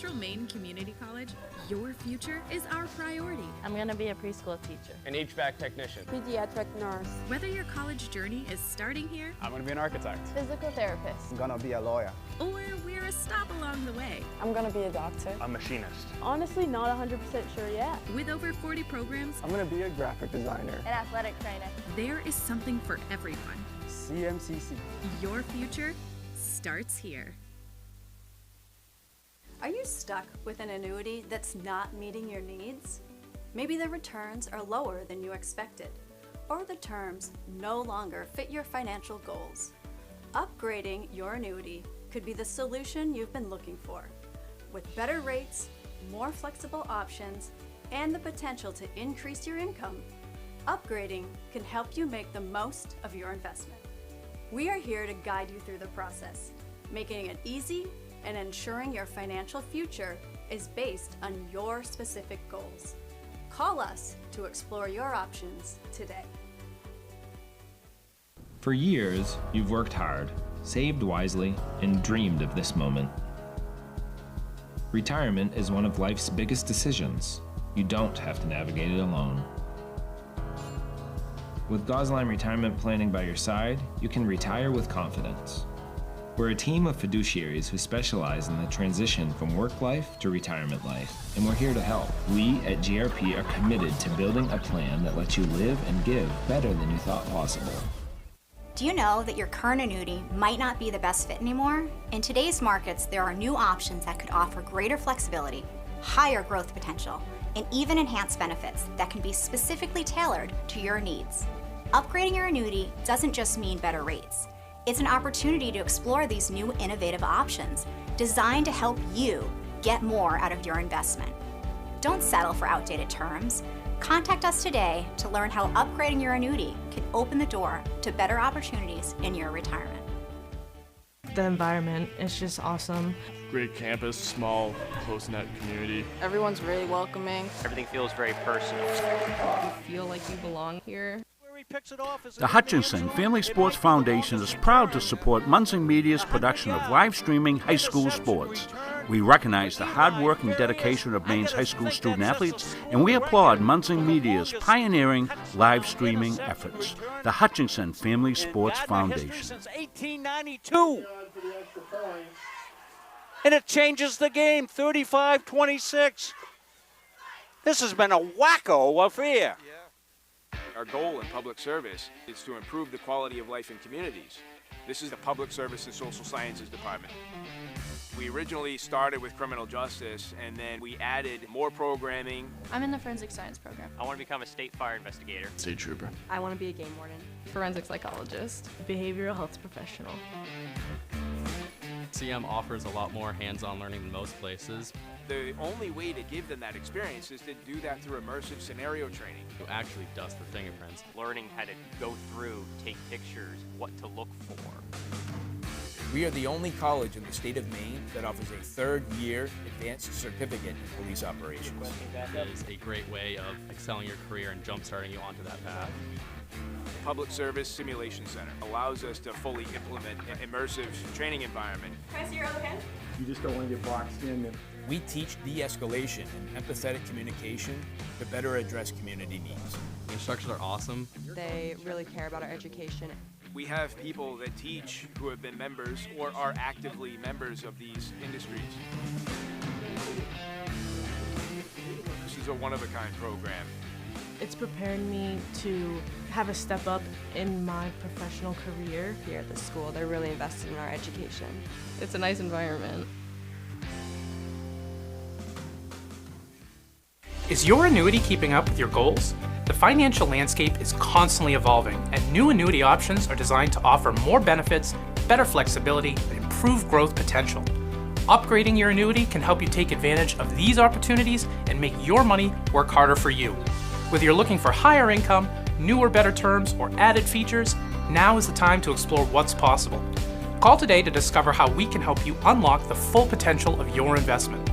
Central Maine Community College, your future is our priority. I'm going to be a preschool teacher. An HVAC technician. Pediatric nurse. Whether your college journey is starting here, I'm going to be an architect. Physical therapist. I'm going to be a lawyer. Or we're a stop along the way. I'm going to be a doctor. A machinist. Honestly, not 100% sure yet. With over 40 programs, I'm going to be a graphic designer. An athletic trainer. There is something for everyone. CMCC. Your future starts here. Are you stuck with an annuity that's not meeting your needs? Maybe the returns are lower than you expected, or the terms no longer fit your financial goals. Upgrading your annuity could be the solution you've been looking for. With better rates, more flexible options, and the potential to increase your income, upgrading can help you make the most of your investment. We are here to guide you through the process, making it easy and ensuring your financial future is based on your specific goals. Call us to explore your options today. For years, you've worked hard, saved wisely, and dreamed of this moment. Retirement is one of life's biggest decisions. You don't have to navigate it alone. With Gosline Retirement Planning by your side, you can retire with confidence. We're a team of fiduciaries who specialize in the transition from work life to retirement life, and we're here to help. We at GRP are committed to building a plan that lets you live and give better than you thought possible. Do you know that your current annuity might not be the best fit anymore? In today's markets, there are new options that could offer greater flexibility, higher growth potential, and even enhanced benefits that can be specifically tailored to your needs. Upgrading your annuity doesn't just mean better rates. It's an opportunity to explore these new innovative options designed to help you get more out of your investment. Don't settle for outdated terms. Contact us today to learn how upgrading your annuity can open the door to better opportunities in your retirement. The environment is just awesome. Great campus, small, close-knit community. Everyone's really welcoming. Everything feels very personal. You feel like you belong here. The Hutchinson Family Sports Foundation is proud to support Munson Media's production of live streaming high school sports. We recognize the hard work and dedication of Maine's high school student athletes, and we applaud Munson Media's pioneering live streaming efforts. The Hutchinson Family Sports Foundation. Since 1892. And it changes the game, 35-26. This has been a wacko affair. Our goal in public service is to improve the quality of life in communities. This is the Public Service and Social Sciences Department. We originally started with criminal justice, and then we added more programming. I'm in the forensic science program. I want to become a state fire investigator. State trooper. I want to be a game warden. Forensic psychologist. Behavioral health professional. CM offers a lot more hands-on learning than most places. The only way to give them that experience is to do that through immersive scenario training. Who actually dust their fingerprints. Learning how to go through, take pictures, what to look for. We are the only college in the state of Maine that offers a third-year advanced certificate in police operations. It is a great way of excelling your career and jump-starting you onto that path. Public Service Simulation Center allows us to fully implement an immersive training environment. Can I see your other hand? You just don't want to get boxed in. We teach de-escalation and empathetic communication to better address community needs. The instructors are awesome. They really care about our education. We have people that teach who have been members or are actively members of these industries. This is a one-of-a-kind program. It's preparing me to have a step up in my professional career. Here at the school, they're really invested in our education. It's a nice environment. Is your annuity keeping up with your goals? The financial landscape is constantly evolving, and new annuity options are designed to offer more benefits, better flexibility, and improved growth potential. Upgrading your annuity can help you take advantage of these opportunities and make your money work harder for you. Whether you're looking for higher income, newer, better terms, or added features, now is the time to explore what's possible. Call today to discover how we can help you unlock the full potential of your investment.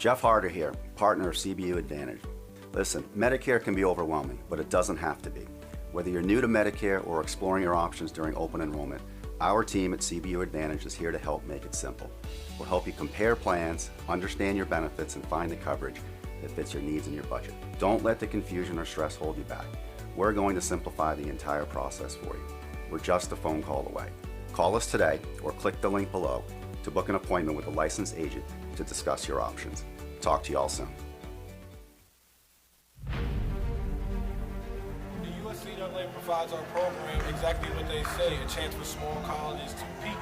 Jeff Harder here, partner of CBU Advantage. Listen, Medicare can be overwhelming, but it doesn't have to be. Whether you're new to Medicare or exploring your options during open enrollment, our team at CBU Advantage is here to help make it simple. We'll help you compare plans, understand your benefits, and find the coverage that fits your needs and your budget. Don't let the confusion or stress hold you back. We're going to simplify the entire process for you. We're just a phone call away. Call us today or click the link below to book an appointment with a licensed agent to discuss your options. Talk to you all soon. The USCAA provides our program exactly what they say, a chance for small colleges to compete.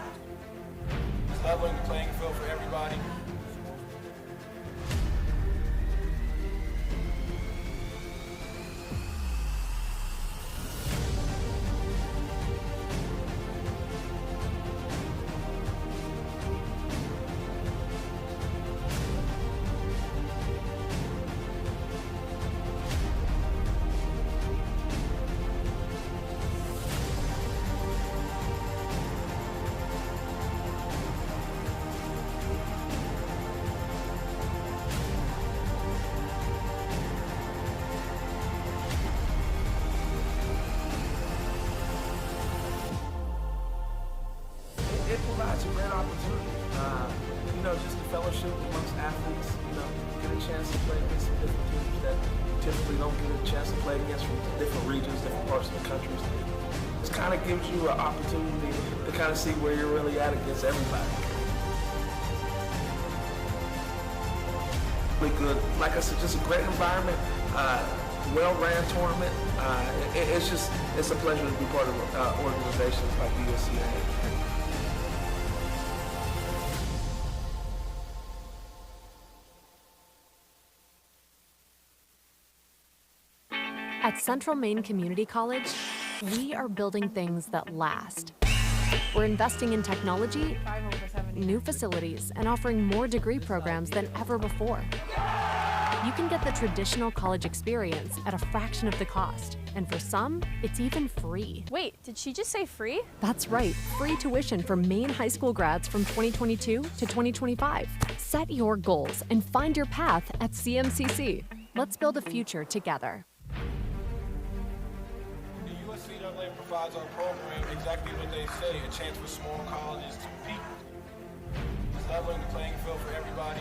It's leveling the playing field for everybody. It provides a great opportunity, just the fellowship amongst athletes, get a chance to play against some different teams that typically don't get a chance to play against from different regions, different parts of the country. This kind of gives you an opportunity to kind of see where you're really at against everybody. Really good, like I said, just a great environment, well-ran tournament. It's a pleasure to be part of organizations like the USCAA. At Central Maine Community College, we are building things that last. We're investing in technology, new facilities, and offering more degree programs than ever before. You can get the traditional college experience at a fraction of the cost, and for some, it's even free. Wait, did she just say free? That's right, free tuition for Maine high school grads from 2022 to 2025. Set your goals and find your path at CMCC. Let's build a future together. The USCAA provides our program exactly what they say, a chance for small colleges to compete. It's leveling the playing field for everybody.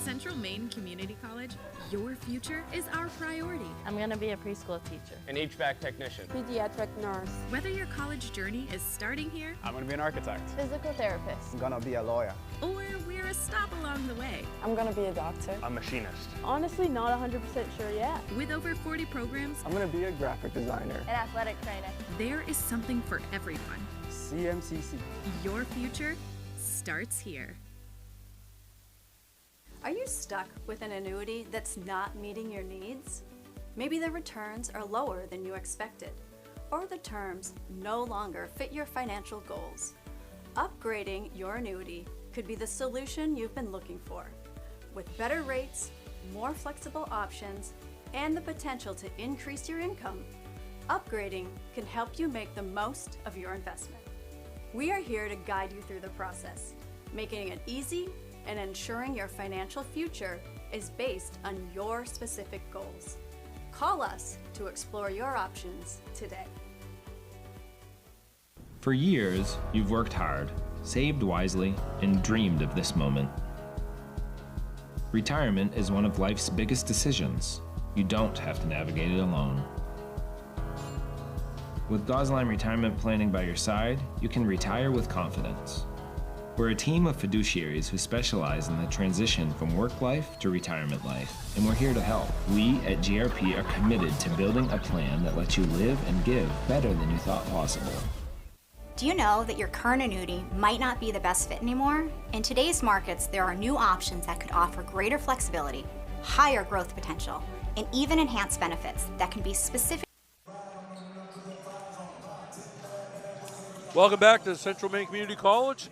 Central Maine Community College, your future is our priority. I'm going to be a preschool teacher. An HVAC technician. Pediatric nurse. Whether your college journey is starting here, I'm going to be an architect. Physical therapist. I'm gonna be a lawyer. or we're a stop along the way. I'm going to be a doctor. A machinist. Honestly, not 100% sure yet. With over 40 programs, I'm gonna be a graphic designer. An athletic trainer. there is something for everyone. CMCC. Your future starts here. Are you stuck with an annuity that's not meeting your needs? Maybe the returns are lower than you expected, or the terms no longer fit your financial goals. Upgrading your annuity could be the solution you've been looking for. With better rates, more flexible options, and the potential to increase your income, upgrading can help you make the most of your investment. We are here to guide you through the process, making it easy and ensuring your financial future is based on your specific goals. Call us to explore your options today. For years, you've worked hard, saved wisely, and dreamed of this moment. Retirement is one of life's biggest decisions. You don't have to navigate it alone. With Gosline Retirement Planning by your side, you can retire with confidence. We're a team of fiduciaries who specialize in the transition from work life to retirement life, and we're here to help. We at GRP are committed to building a plan that lets you live and give better than you thought possible. Do you know that your current annuity might not be the best fit anymore? In today's markets, there are new options that could offer greater flexibility, higher growth potential, and even enhanced benefits that can be specific. Welcome back to Central Maine Community College.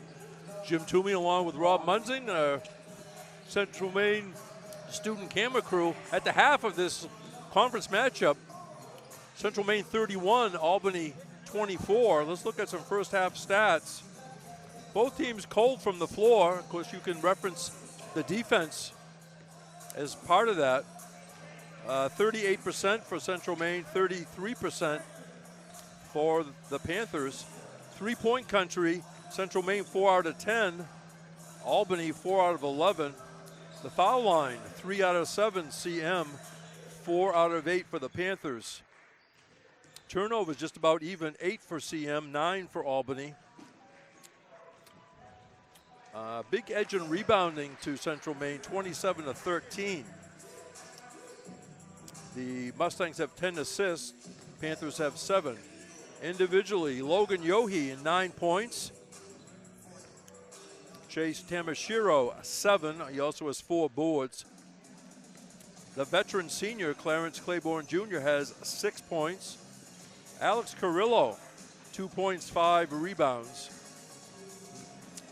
Jim Toomey along with Rob Munzing, Central Maine student camera crew. At the half of this conference matchup, Central Maine 31, Albany 24. Let's look at some first half stats. Both teams cold from the floor. Of course, you can reference the defense as part of that. 38% for Central Maine, 33% for the Panthers. Three-point country, Central Maine 4 out of 10, Albany 4 out of 11. The foul line, 3 out of 7 CM, 4 out of 8 for the Panthers. Turnovers just about even, 8 for CM, 9 for Albany. Big edge in rebounding to Central Maine, 27 to 13. The Mustangs have 10 assists, Panthers have 7. Individually, Logan Yohe in 9 points. Chase Tamashiro, 7. He also has 4 boards. The veteran senior, Clarence Claiborne Jr., has 6 points. Alex Carrillo, 2 points, 5 rebounds.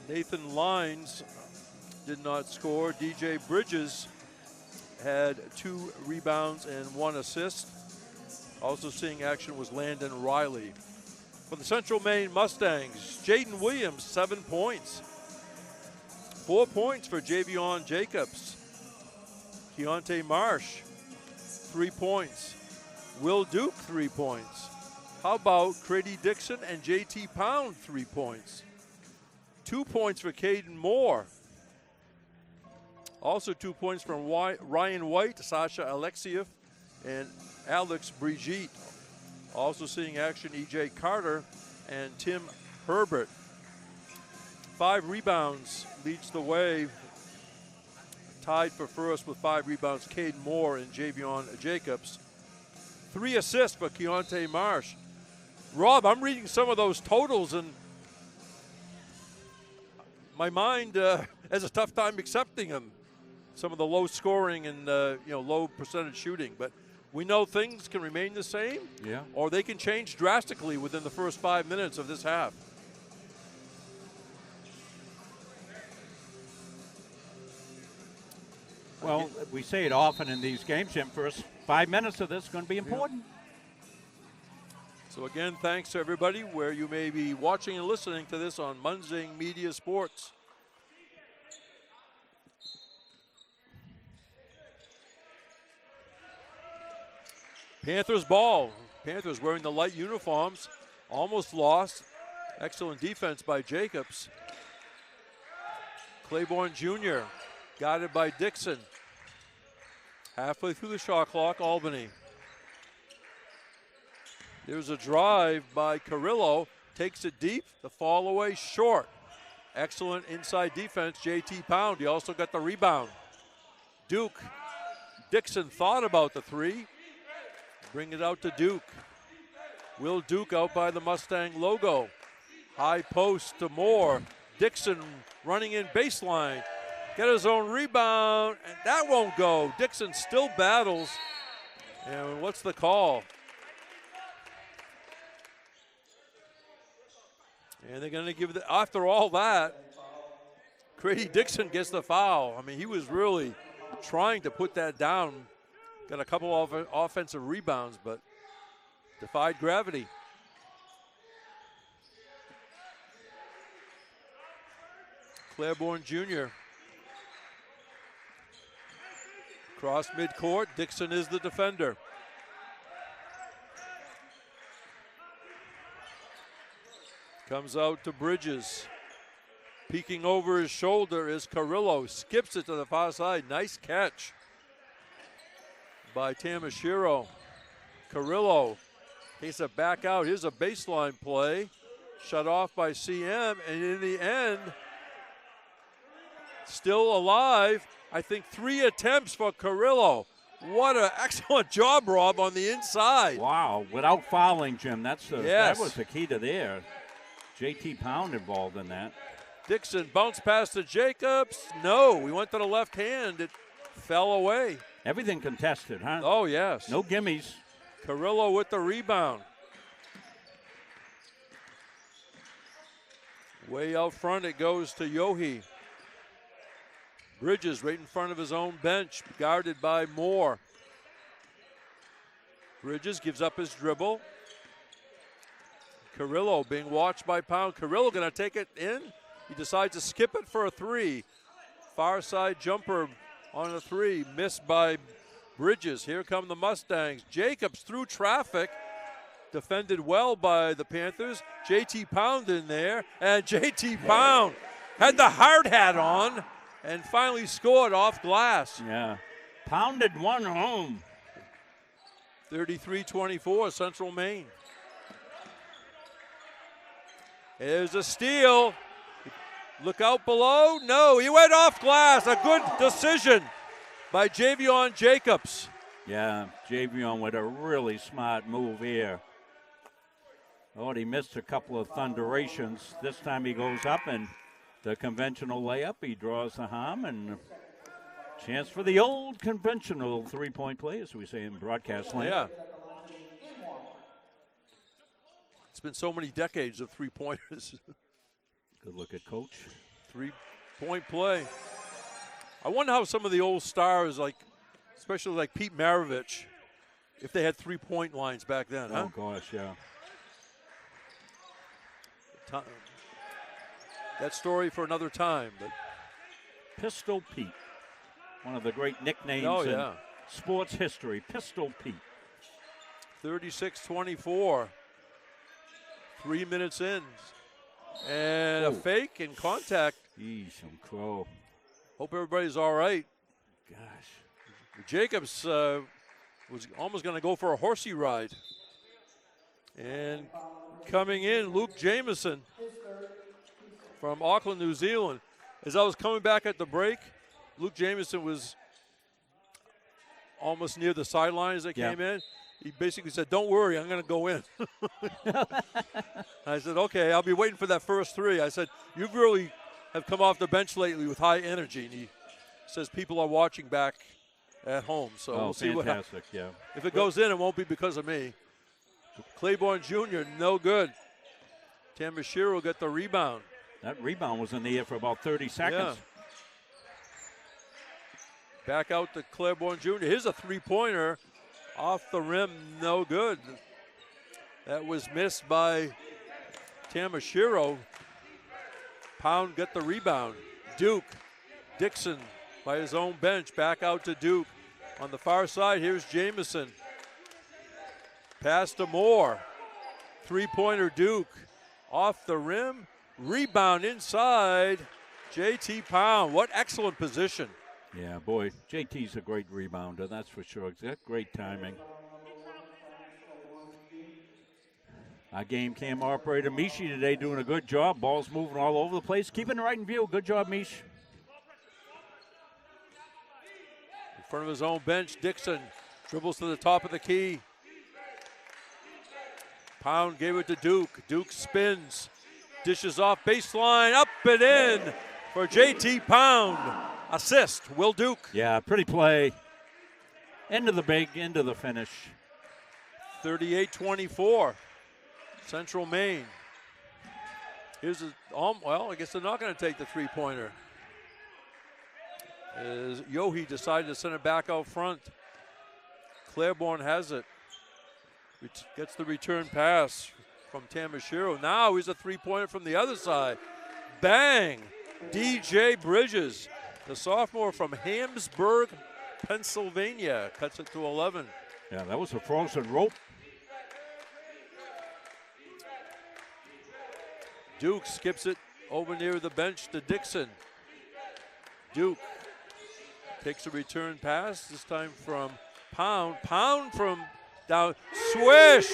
Nathan Lines did not score. DJ Bridges had 2 rebounds and 1 assist. Also seeing action was Landon Riley. For the Central Maine Mustangs, Jaden Williams, 7 points. 4 points for Javion Jacobs. Keontae Marsh, 3 points. Will Duke, 3 points. How about Crady Dixon and JT Pound, 3 points. 2 points for Caden Moore. Also 2 points from Ryan White, Sasha Alexiev, and Alex Brigitte. Also seeing action, E.J. Carter and Tim Herbert. 5 rebounds leads the way. Tied for first with 5 rebounds, Caden Moore and Javion Jacobs. 3 assists for Keontae Marsh. Rob, I'm reading some of those totals and my mind has a tough time accepting them. Some of the low scoring and low percentage shooting, but we know things can remain the same, or they can change drastically within the first 5 minutes of this half. Well, we say it often in these games, Jim. First 5 minutes of this is going to be important. So again, thanks to everybody where you may be watching and listening to this on Munzing Media Sports. Panthers ball. Panthers wearing the light uniforms. Almost lost. Excellent defense by Jacobs. Claiborne Jr. guided by Dixon. Halfway through the shot clock, Albany. There's a drive by Carrillo. Takes it deep. The fall away short. Excellent inside defense, JT Pound. He also got the rebound. Duke. Dixon thought about the 3. Bring it out to Duke. Will Duke out by the Mustang logo. High post to Moore. Dixon running in baseline. Get his own rebound, and that won't go. Dixon still battles. And what's the call? And they're going to give it, after all that, Crady Dixon gets the foul. I mean, he was really trying to put that down. Got a couple of offensive rebounds, but defied gravity. Claiborne Jr. Cross midcourt. Dixon is the defender. Comes out to Bridges. Peeking over his shoulder is Carrillo. Skips it to the far side. Nice catch by Tamashiro. Carrillo takes it back out. Here's a baseline play. Shut off by CM. And in the end, still alive. I think 3 attempts for Carrillo. What an excellent job, Rob, on the inside. Wow, without fouling, Jim. That Yes. was the key to there. JT Pound involved in that. Dixon bounced past to Jacobs. No, we went to the left hand. It fell away. Everything contested, huh? Oh, yes. No gimmies. Carrillo with the rebound. Way out front it goes to Yohe. Bridges right in front of his own bench, guarded by Moore. Bridges gives up his dribble. Carrillo being watched by Pound. Carrillo going to take it in. He decides to skip it for a 3. Far side jumper on a 3, missed by Bridges. Here come the Mustangs. Jacobs through traffic. Defended well by the Panthers. JT Pound in there. And JT Pound had the hard hat on and finally scored off glass. Yeah. Pounded one home. 33-24, Central Maine. There's a steal. Look out below. No, he went off glass. A good decision by Javion Jacobs. Yeah, Javion with a really smart move here. Oh, he missed a couple of thunderations. This time he goes up and the conventional layup. He draws the harm and chance for the old conventional 3-point play, as we say in broadcast land. Yeah. It's been so many decades of 3-pointers. Good look at Coach. 3-point play. I wonder how some of the old stars, like especially like Pete Maravich, if they had 3-point lines back then. Oh, gosh, yeah. That story for another time. But Pistol Pete, one of the great nicknames in sports history. Pistol Pete. 36-24. 3 minutes in. And a fake and contact. Geez, some crow. Hope everybody's all right. Gosh. Jacobs was almost going to go for a horsey ride. And coming in, Luke Jameson from Auckland, New Zealand. As I was coming back at the break, Luke Jameson was almost near the sideline as I came in. He basically said, "Don't worry, I'm going to go in." I said, "Okay, I'll be waiting for that first 3." I said, "You really have come off the bench lately with high energy." And he says people are watching back at home. So we'll see what happens. Yeah. If it goes in, it won't be because of me. Claiborne Jr., no good. Tamashiro got the rebound. That rebound was in the air for about 30 seconds. Yeah. Back out to Claiborne Jr. Here's a 3-pointer. Off the rim, no good. That was missed by Tamashiro. Pound got the rebound. Duke. Dixon by his own bench. Back out to Duke. On the far side, here's Jameson. Pass to Moore. 3-pointer Duke. Off the rim. Rebound inside. JT Pound. What excellent position. Yeah, boy, JT's a great rebounder, that's for sure. He's got great timing. Our game cam operator, Mishi, today doing a good job. Ball's moving all over the place. Keeping it right in view. Good job, Mish. In front of his own bench, Dixon dribbles to the top of the key. Pound gave it to Duke. Duke spins. Dishes off baseline. Up and in for JT Pound. Assist, Will Duke. Yeah, pretty play. Into the big, into the finish. 38-24, Central Maine. Here's a, well, I guess they're not going to take the 3-pointer. As Yohe decided to send it back out front. Claiborne has it. Gets the return pass from Tamashiro. Now he's a 3-pointer from the other side. Bang! DJ Bridges. The sophomore from Hamsburg, Pennsylvania, cuts it to 11. Yeah, that was a frozen rope. Duke skips it over near the bench to Dixon. Duke takes a return pass, this time from Pound. Pound from down, swish!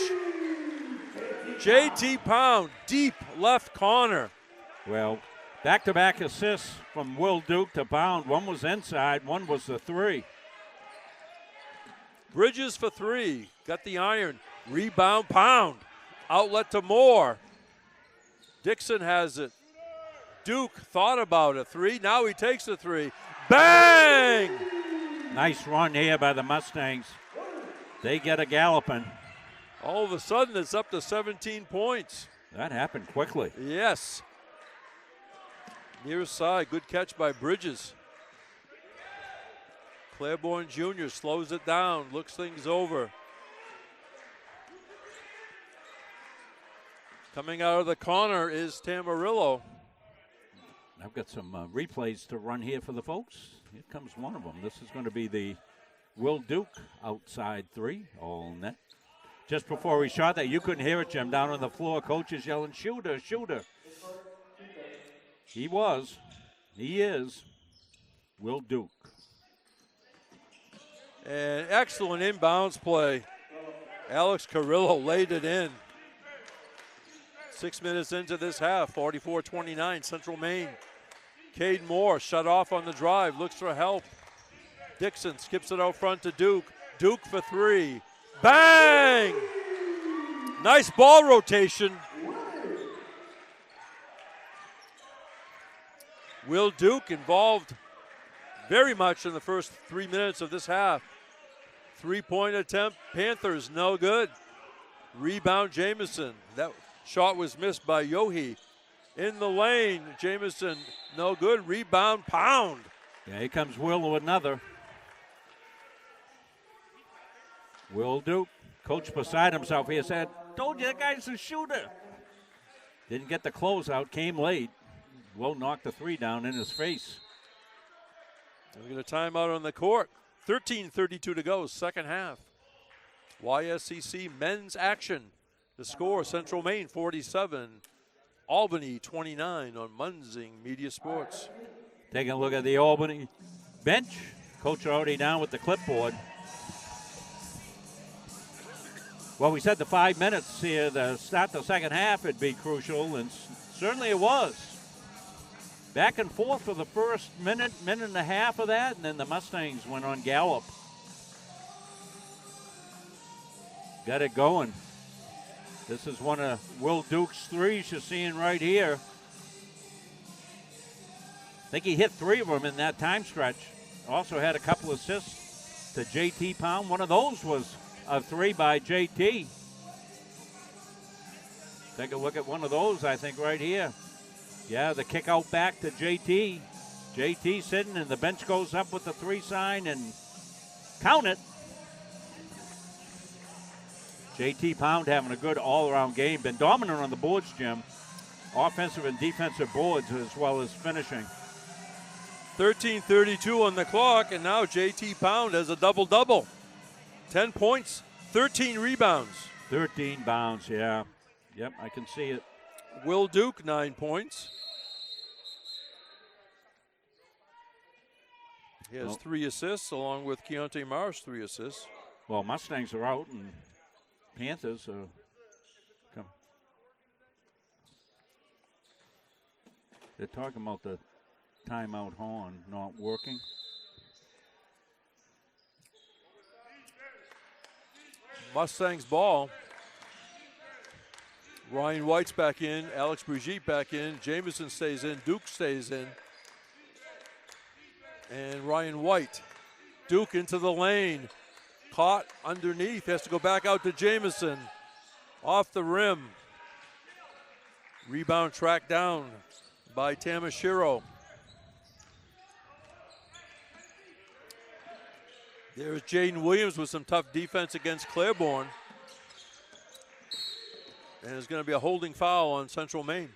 JT Pound, deep left corner. Well, Back-to-back assists from Will Duke to Pound. One was inside, one was the three. Bridges for three. Got the iron. Rebound, Pound. Outlet to Moore. Dixon has it. Duke thought about a three. Now he takes the three. Bang! Nice run here by the Mustangs. They get a galloping. All of a sudden, it's up to 17 points. That happened quickly. Yes. Near side, good catch by Bridges. Claiborne Jr. slows it down, looks things over. Coming out of the corner is Tamarillo. I've got some replays to run here for the folks. Here comes one of them. This is going to be the Will Duke outside three, all net. Just before he shot that, you couldn't hear it, Jim. Down on the floor, coaches yelling, shooter, shooter. He is Will Duke. And excellent inbounds play. Alex Carrillo laid it in. 6 minutes into this half, 44-29, Central Maine. Cade Moore shut off on the drive, looks for help. Dixon skips it out front to Duke. Duke for three. Bang! Nice ball rotation. Will Duke involved very much in the first 3 minutes of this half. Three-point attempt, Panthers, no good. Rebound, Jamison. That shot was missed by Yohe. In the lane, Jamison, no good. Rebound, Pound. Yeah, here comes Will with another. Will Duke, coach beside himself here, said, told you that guy's a shooter. Didn't get the closeout, came late. Will knocked the three down in his face. We get a timeout on the court. 13:32 to go, second half. YSCC men's action. The score, Central Maine 47, Albany 29 on Munzing Media Sports. Taking a look at the Albany bench. Coach already down with the clipboard. Well, we said the 5 minutes here to start the second half would be crucial, and certainly it was. Back and forth for the first minute and a half of that, and then the Mustangs went on gallop. Got it going. This is one of Will Duke's threes you're seeing right here. I think he hit three of them in that time stretch. Also had a couple assists to JT Pound. One of those was a three by JT. Take a look at one of those, I think, right here. Yeah, the kick out back to JT. JT sitting, and the bench goes up with the three sign and count it. JT Pound having a good all-around game. Been dominant on the boards, Jim. Offensive and defensive boards as well as finishing. 13:32 on the clock, and now JT Pound has a double-double. 10 points, 13 rebounds. 13 bounds, yeah. Yep, I can see it. Will Duke, 9 points. He has 3 assists, along with Keontae Marsh, 3 assists. Well, Mustangs are out, and Panthers are come. They're talking about the timeout horn not working. Mustangs ball. Ryan White's back in, Alex Brigitte back in, Jamison stays in, Duke stays in. And Ryan White. Duke into the lane. Caught underneath, has to go back out to Jamison. Off the rim. Rebound tracked down by Tamashiro. There's Jaden Williams with some tough defense against Claiborne. And there's going to be a holding foul on Central Maine.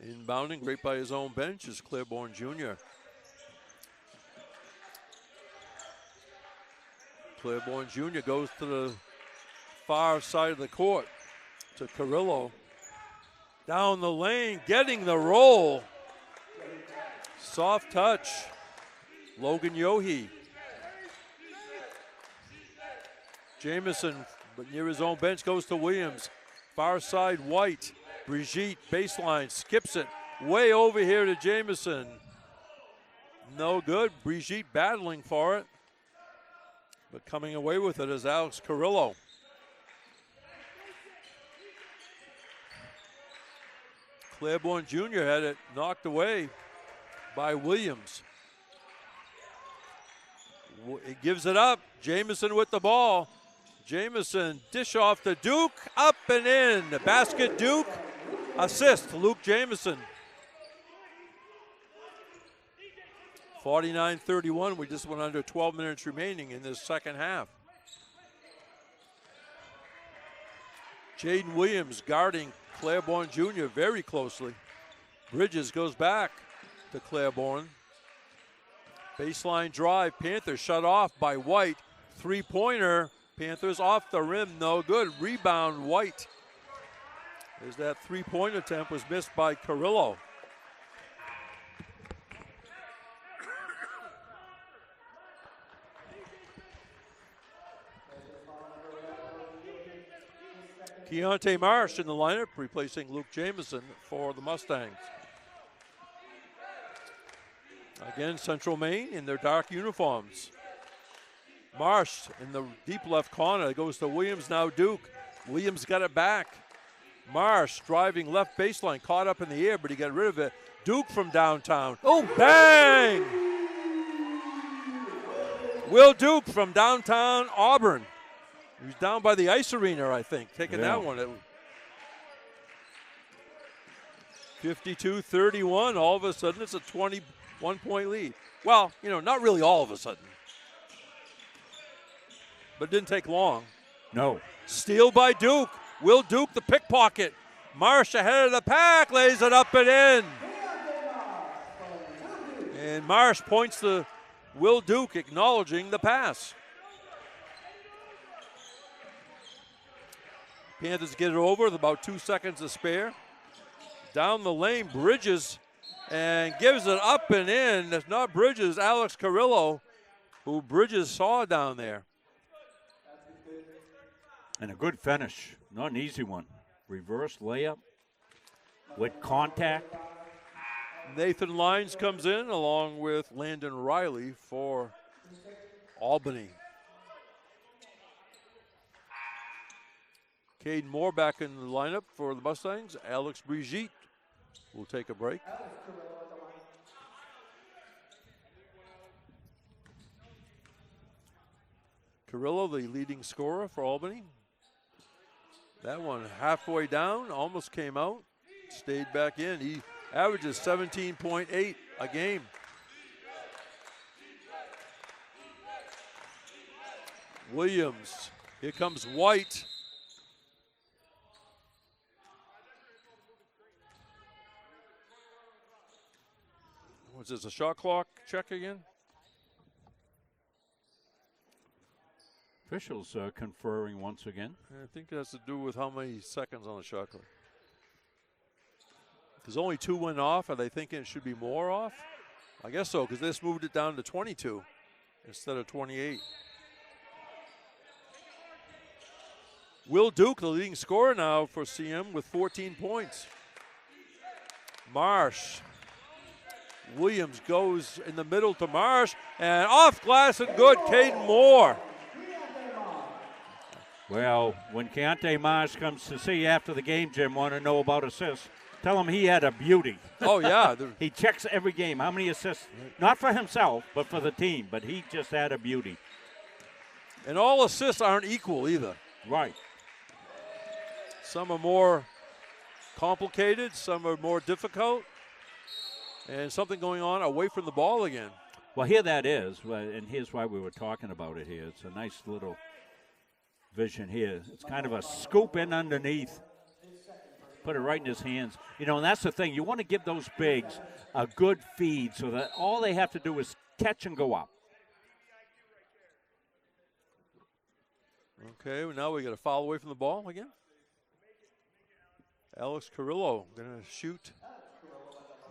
Inbounding, right by his own bench, is Claiborne Jr. Claiborne Jr. goes to the far side of the court to Carrillo. Down the lane, getting the roll. Soft touch. Logan Yohe. Jamison, but near his own bench, goes to Williams. Far side, White. Brigitte, baseline, skips it. Way over here to Jamison. No good. Brigitte battling for it. But coming away with it is Alex Carrillo. Claiborne Jr. had it knocked away by Williams. He gives it up. Jamison with the ball. Jamison, dish off to Duke, up and in. The basket, Duke. Assist, Luke Jamison. 49-31. We just went under 12 minutes remaining in this second half. Jaden Williams guarding Claiborne Jr. very closely. Bridges goes back to Claiborne. Baseline drive. Panthers shut off by White. Three-pointer. Panthers off the rim. No good. Rebound, White. As that three-point attempt was missed by Carrillo. Keontae Marsh in the lineup, replacing Luke Jamison for the Mustangs. Again, Central Maine in their dark uniforms. Marsh in the deep left corner. It goes to Williams, now Duke. Williams got it back. Marsh driving left baseline, caught up in the air, but he got rid of it. Duke from downtown. Oh, bang! Will Duke from downtown Auburn. He's down by the ice arena, I think, taking that one. 52-31. All of a sudden, it's a 21-point lead. Well, you know, not really all of a sudden. But it didn't take long. No. Steal by Duke. Will Duke, the pickpocket. Marsh ahead of the pack, lays it up and in. And Marsh points to Will Duke, acknowledging the pass. Panthers get it over with about 2 seconds to spare. Down the lane, Bridges, and gives it up and in. It's not Bridges, Alex Carrillo, who Bridges saw down there. And a good finish, not an easy one. Reverse layup with contact. Nathan Lyons comes in along with Landon Riley for Albany. Caden Moore back in the lineup for the Mustangs. Alex Brigitte will take a break. Carrillo, the leading scorer for Albany. That one halfway down, almost came out, stayed back in. He averages 17.8 a game. Williams, here comes White. Was this a shot clock check again? Officials conferring once again. I think it has to do with how many seconds on the shot clock. Because only 2 went off. Are they thinking it should be more off? I guess so, because this moved it down to 22 instead of 28. Will Duke, the leading scorer now for CM with 14 points. Marsh. Williams goes in the middle to Marsh, and off glass and good, Caden Moore. Well, when Keontae Marsh comes to see you after the game, Jim, want to know about assists, tell him he had a beauty. Oh, yeah. He checks every game. How many assists? Not for himself, but for the team. But he just had a beauty. And all assists aren't equal either. Right. Some are more complicated, some are more difficult, and something going on away from the ball again. Well, here that is, and here's why we were talking about it here. It's a nice little vision here. It's kind of a scoop in underneath. Put it right in his hands. You know, and that's the thing. You want to give those bigs a good feed so that all they have to do is catch and go up. Okay, well, now we got a foul away from the ball again. Alex Carrillo going to shoot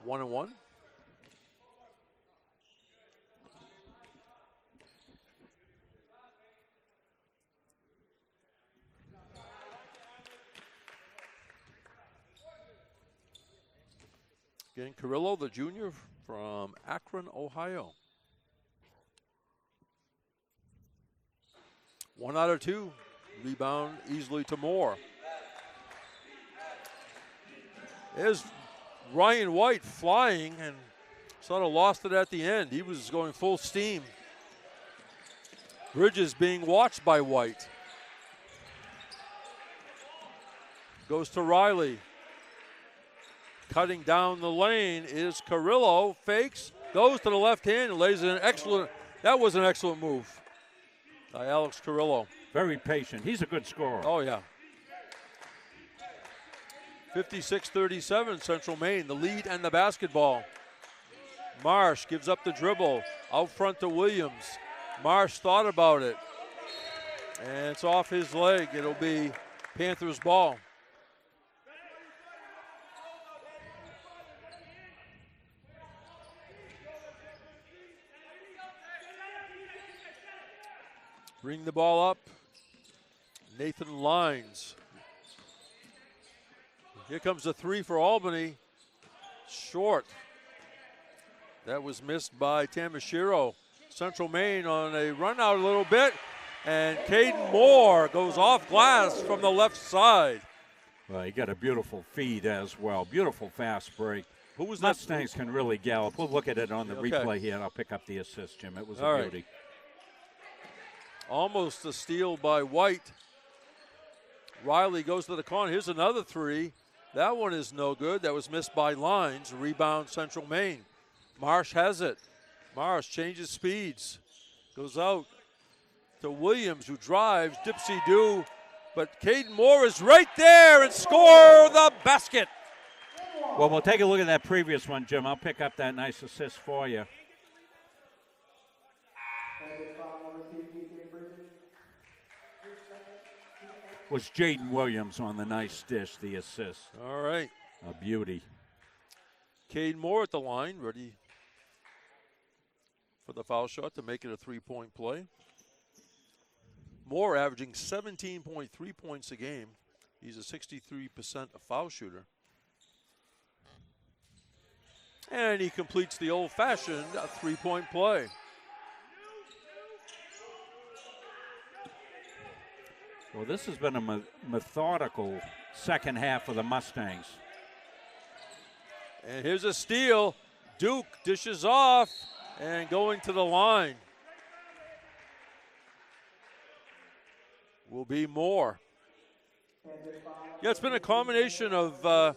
1-1. Again, Carrillo, the junior from Akron, Ohio. 1 out of 2. Rebound easily to Moore. There's Ryan White flying and sort of lost it at the end. He was going full steam. Bridges being watched by White. Goes to Riley. Cutting down the lane is Carrillo. Fakes, goes to the left hand and lays in an excellent, that was an excellent move by Alex Carrillo. Very patient. He's a good scorer. Oh, yeah. 56-37, Central Maine, the lead and the basketball. Marsh gives up the dribble, out front to Williams. Marsh thought about it, and it's off his leg. It'll be Panthers ball. Bring the ball up. Nathan Lines. Here comes the 3 for Albany. Short. That was missed by Tamashiro. Central Maine on a run out a little bit. And Caden Moore goes off glass from the left side. Well, he got a beautiful feed as well. Beautiful fast break. Who was that? Mustangs can really gallop. We'll look at it on the Okay. replay here, and I'll pick up the assist, Jim. It was All a right. beauty. Almost a steal by White. Riley goes to the corner. Here's another 3. That one is no good. That was missed by Lines. Rebound Central Maine. Marsh has it. Marsh changes speeds. Goes out to Williams, who drives. Dipsy-do. But Caden Moore is right there and score the basket. Well, we'll take a look at that previous one, Jim. I'll pick up that nice assist for you. Was Jaden Williams on the nice dish, the assist. All right. A beauty. Caden Moore at the line, ready for the foul shot to make it a 3-point play. Moore averaging 17.3 points a game. He's a 63% foul shooter. And he completes the old-fashioned 3-point play. Well, this has been a methodical second half of the Mustangs. And here's a steal. Duke dishes off and going to the line will be Moore. Yeah, it's been a combination of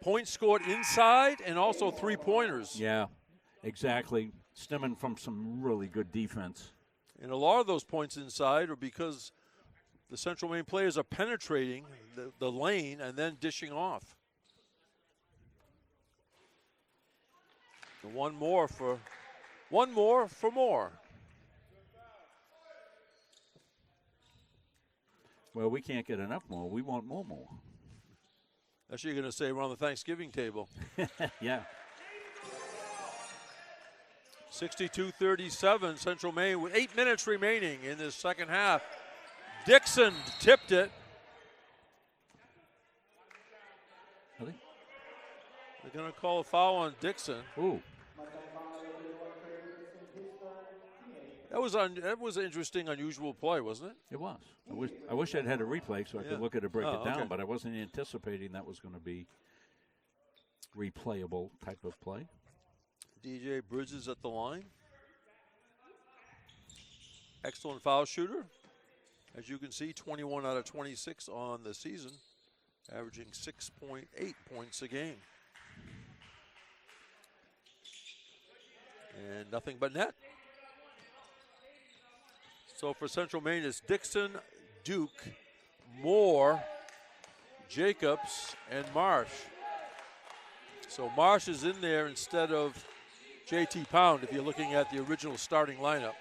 points scored inside and also 3-pointers. Yeah, exactly. Stemming from some really good defense. And a lot of those points inside are because the Central Maine players are penetrating the lane and then dishing off. And one more for more. Well, we can't get enough more. We want more. That's what you're going to say around the Thanksgiving table. Yeah. 62-37, Central Maine with 8 minutes remaining in this second half. Dixon tipped it. Really? They're going to call a foul on Dixon. Ooh. That was an interesting, unusual play, wasn't it? It was. I wish I'd had a replay so I could look at it, break it down, okay. but I wasn't anticipating that was going to be replayable type of play. DJ Bridges at the line. Excellent foul shooter. As you can see, 21 out of 26 on the season, averaging 6.8 points a game. And nothing but net. So for Central Maine, it's Dixon, Duke, Moore, Jacobs, and Marsh. So Marsh is in there instead of J.T. Pound if you're looking at the original starting lineup.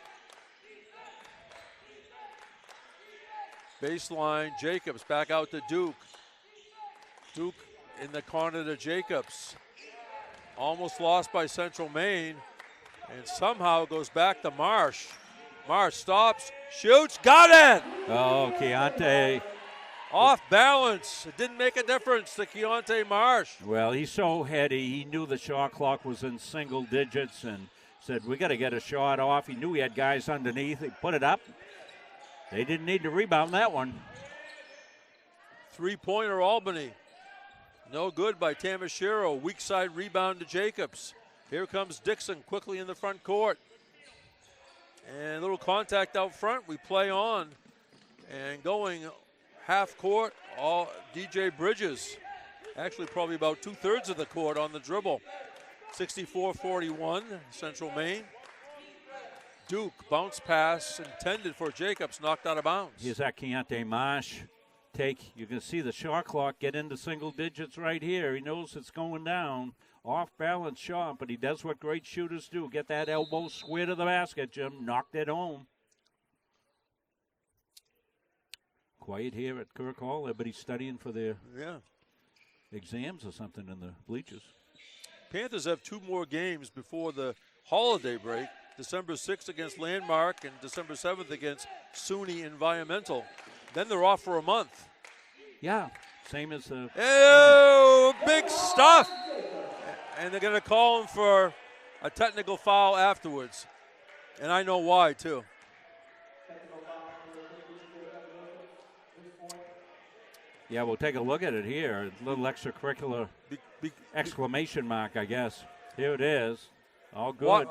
Baseline, Jacobs back out to Duke. Duke in the corner to Jacobs. Almost lost by Central Maine, and somehow goes back to Marsh. Marsh stops, shoots, got it! Oh, Keontae. Off balance. It didn't make a difference to Keontae Marsh. Well, he's so heady. He knew the shot clock was in single digits and said, we got to get a shot off. He knew he had guys underneath. He put it up. They didn't need to rebound that one. Three-pointer Albany. No good by Tamashiro. Weak side rebound to Jacobs. Here comes Dixon quickly in the front court. And a little contact out front. We play on. And going half court, all DJ Bridges. Actually probably about 2/3 of the court on the dribble. 64-41, Central Maine. Duke, bounce pass intended for Jacobs, knocked out of bounds. Here's that Keontae Marsh take. You can see the shot clock get into single digits right here. He knows it's going down. Off balance shot, but he does what great shooters do. Get that elbow square to the basket, Jim. Knocked it home. Quiet here at Kirk Hall. Everybody's studying for their exams or something in the bleachers. Panthers have 2 more games before the holiday break. December 6th against Landmark and December 7th against SUNY Environmental. Then they're off for a month. Yeah, same as the... Oh, big stuff! And they're going to call him for a technical foul afterwards. And I know why, too. Yeah, we'll take a look at it here. A little extracurricular exclamation mark, I guess. Here it is. All good.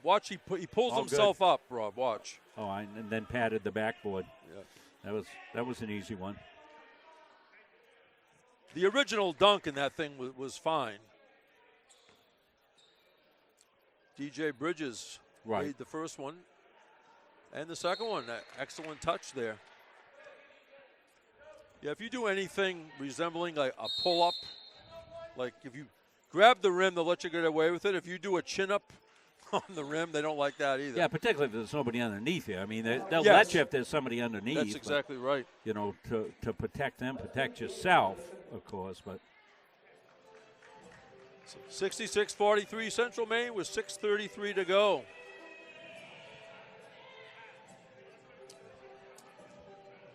Watch, he pulls All himself good. up, Rob. Watch. Oh, and then patted the backboard. Yeah. That was an easy one. The original dunk in that thing was fine. DJ Bridges made the first one. And the second one, excellent touch there. Yeah, if you do anything resembling like a pull-up, like if you grab the rim, they'll let you get away with it. If you do a chin-up on the rim, they don't like that either. Yeah, particularly if there's nobody underneath you. I mean, they'll let you if there's somebody underneath. That's exactly right. You know, to protect them, protect yourself, of course. But 66-43 Central Maine with 6:33 to go.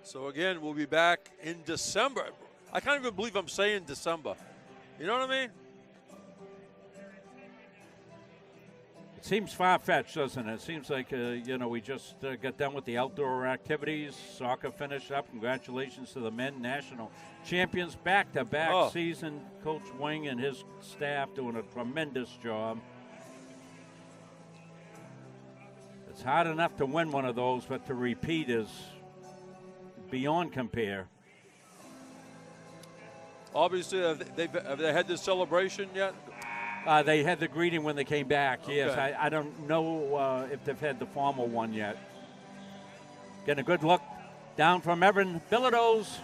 So again, we'll be back in December. I can't even believe I'm saying December. You know what I mean? it seems far-fetched, doesn't it? It seems like, we just got done with the outdoor activities. Soccer finished up. Congratulations to the men national champions. Back-to-back season. Coach Wing and his staff doing a tremendous job. It's hard enough to win one of those, but to repeat is beyond compare. Obviously, have they had this celebration yet? They had the greeting when they came back, yes. Okay. I don't know if they've had the formal one yet. Getting a good look down from Evan Bilodeau's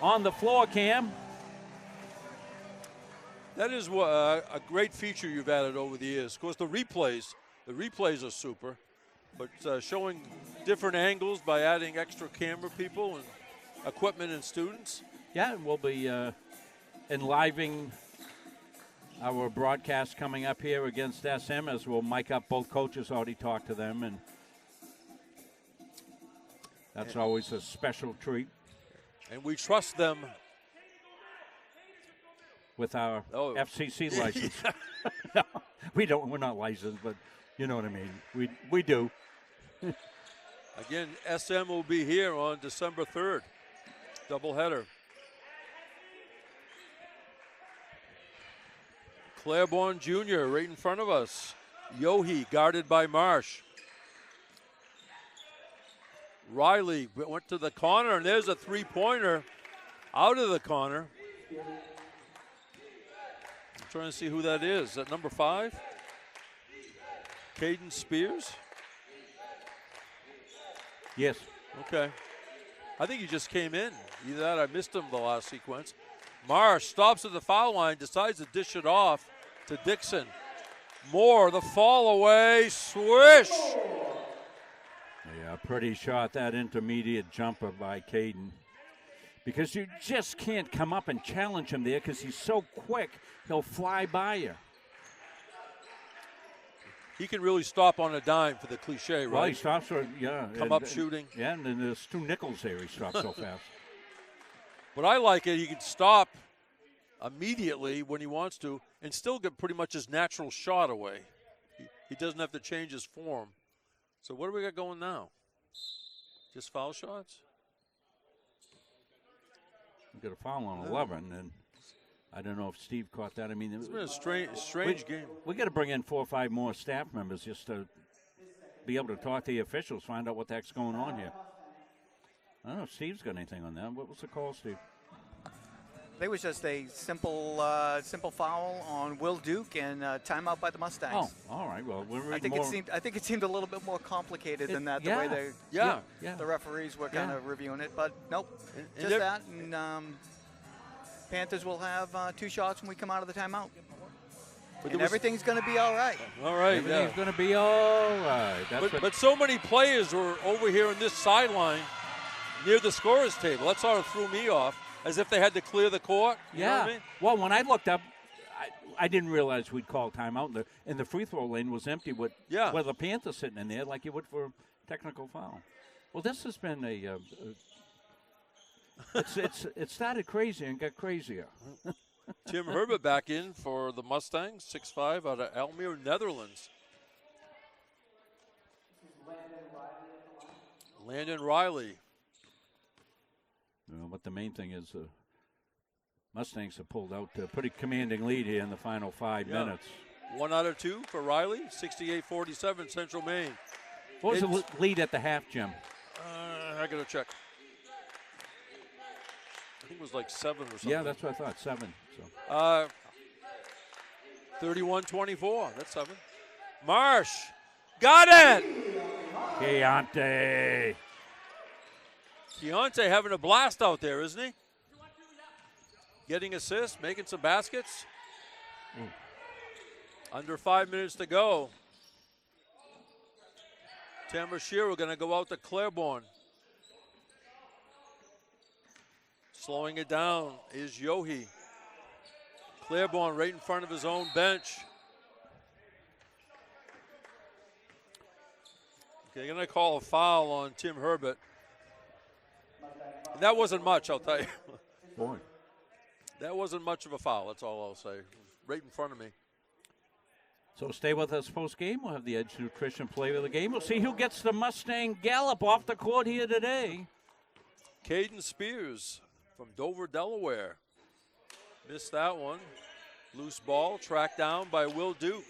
on the floor, Cam. That is a great feature you've added over the years. Of course, the replays are super, but showing different angles by adding extra camera people and equipment and students. Yeah, and we'll be enlivening our broadcast coming up here against SM as we'll mic up both coaches. Already talked to them, and that's always a special treat. And we trust them with our FCC license. No, we don't. We're not licensed, but you know what I mean. We do. Again, SM will be here on December 3rd. Doubleheader. Claiborne Jr. right in front of us. Yohe guarded by Marsh. Riley went to the corner, and there's a three-pointer out of the corner. I'm trying to see who that is. Is that number 5? Caden Spears? Yes. Okay. I think he just came in. Either that or I missed him the last sequence. Marsh stops at the foul line, decides to dish it off to Dixon. Moore, the fall away, swish! Yeah, pretty shot, that intermediate jumper by Caden. Because you just can't come up and challenge him there because he's so quick, he'll fly by you. He can really stop on a dime for the cliche, right? Well, he stops for, Come up shooting. Yeah, and then there's 2 nickels there. He stops so fast. But I like it. He can stop immediately when he wants to and still get pretty much his natural shot away. He doesn't have to change his form. So what do we got going now? Just foul shots? We got a foul on 11, and I don't know if Steve caught that. I mean, it's been a strange game. We got to bring in 4 or 5 more staff members just to be able to talk to the officials, find out what the heck's going on here. I don't know if Steve's got anything on that. What was the call, Steve? I think it was just a simple foul on Will Duke and timeout by the Mustangs. Oh, all right. Well, we're I think it seemed a little bit more complicated than that. The way the referees were kind of reviewing it, but nope, just that. And Panthers will have 2 shots when we come out of the timeout. And everything's going to be all right. All right. Everything's going to be all right. But so many players were over here on this sideline near the scorer's table. That sort of threw me off, as if they had to clear the court. You know what I mean? Well, when I looked up, I didn't realize we'd call timeout, and the free throw lane was empty with the Panthers sitting in there like you would for a technical foul. Well, this has been it started crazy and got crazier. Tim Herbert back in for the Mustangs, 6'5", out of Almere, Netherlands. Landon Riley. But the main thing is Mustangs have pulled out a pretty commanding lead here in the final 5 minutes. 1 out of 2 for Riley, 68-47, Central Maine. What was the lead at the half, Jim? I got to check. I think it was like 7 or something. Yeah, that's what I thought, 7. So. 31-24, that's 7. Marsh, got it! Keontae having a blast out there, isn't he? Getting assists, making some baskets. Under 5 minutes to go. Tamashiro going to go out to Claiborne. Slowing it down is Yohi. Claiborne right in front of his own bench. Okay, going to call a foul on Tim Herbert. And that wasn't much, I'll tell you. Boy. That wasn't much of a foul, that's all I'll say. It was right in front of me. So stay with us post-game. We'll have the Edge Nutrition player of the game. We'll see who gets the Mustang Gallop off the court here today. Caden Spears from Dover, Delaware. Missed that one. Loose ball, tracked down by Will Duke.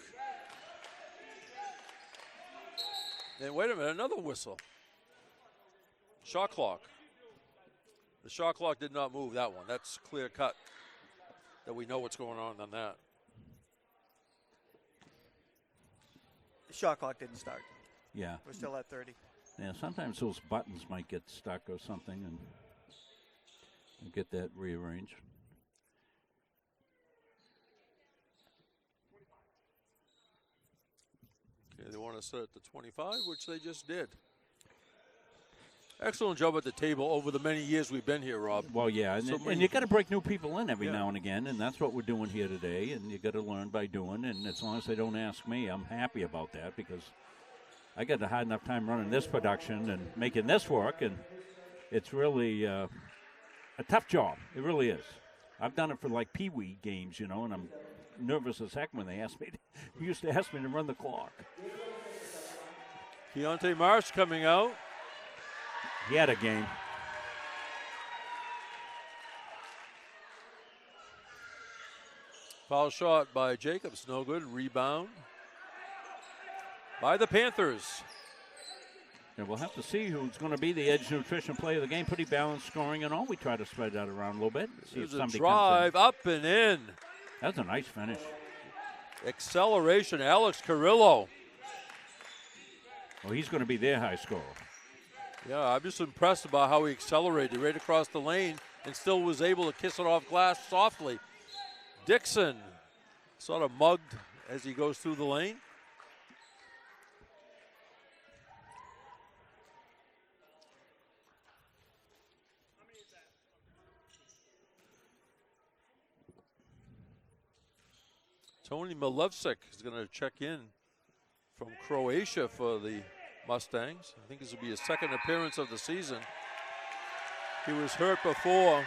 And wait a minute, another whistle. Shot clock. The shot clock did not move that one. That's clear cut that we know what's going on that. The shot clock didn't start. Yeah. We're still at 30. Yeah, sometimes those buttons might get stuck or something, and we'll get that rearranged. Okay, they want to set it to 25, which they just did. Excellent job at the table over the many years we've been here, Rob. Well, yeah, and you got to break new people in every now and again, and that's what we're doing here today, and you got to learn by doing, and as long as they don't ask me, I'm happy about that because I got a hard enough time running this production and making this work, and it's really a tough job. It really is. I've done it for like Pee-wee games, and I'm nervous as heck when they ask me. He used to ask me to run the clock. Keontae Marsh coming out. He had a game. Foul shot by Jacobs, no good. Rebound by the Panthers. And we'll have to see who's going to be the Edge Nutrition player of the game. Pretty balanced scoring and all. We try to spread that around a little bit. See if somebody drive comes in. up and in. That's a nice finish. Acceleration, Alex Carrillo. Well, he's going to be their high scorer. Yeah, I'm just impressed about how he accelerated right across the lane and still was able to kiss it off glass softly. Dixon sort of mugged as he goes through the lane. Tony Milevsik is going to check in from Croatia for the Mustangs. I think this will be his second appearance of the season. He was hurt before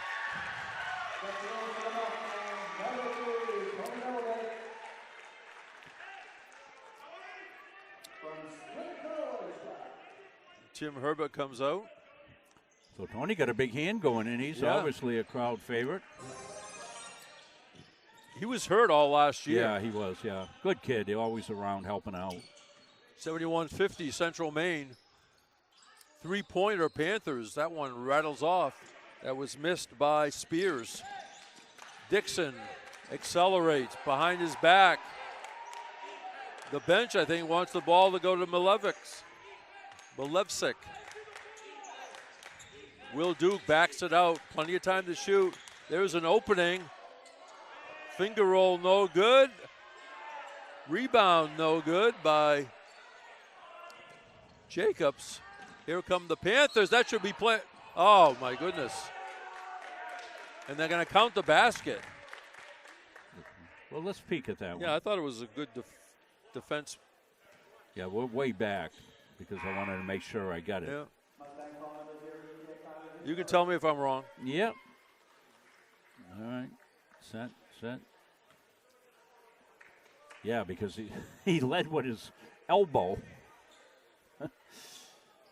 Tim Herbert comes out. So Tony got a big hand going in. He's obviously a crowd favorite. He was hurt all last year. Yeah, he was, yeah. Good kid. He's always around helping out. 71-50 Central Maine. Three-pointer Panthers. That one rattles off. That was missed by Spears. Dixon accelerates behind his back. The bench, I think, wants the ball to go to Milevsic. Will Duke backs it out. Plenty of time to shoot. There's an opening. Finger roll, no good. Rebound, no good by Jacobs. Here come the Panthers. That should be play. Oh, my goodness. And they're going to count the basket. Well, let's peek at that one. Yeah, I thought it was a good defense. Yeah, we're way back because I wanted to make sure I got it. Yeah. You can tell me if I'm wrong. Yep. All right. Set. Yeah, because he led with his elbow.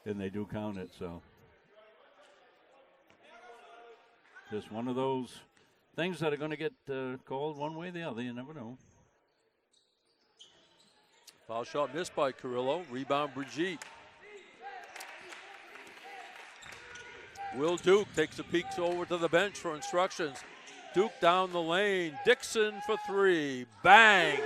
And they do count it, so. Just one of those things that are going to get called one way or the other. You never know. Foul shot missed by Carrillo. Rebound Brigitte. Will Duke takes a peek over to the bench for instructions. Duke down the lane. Dixon for three. Bang!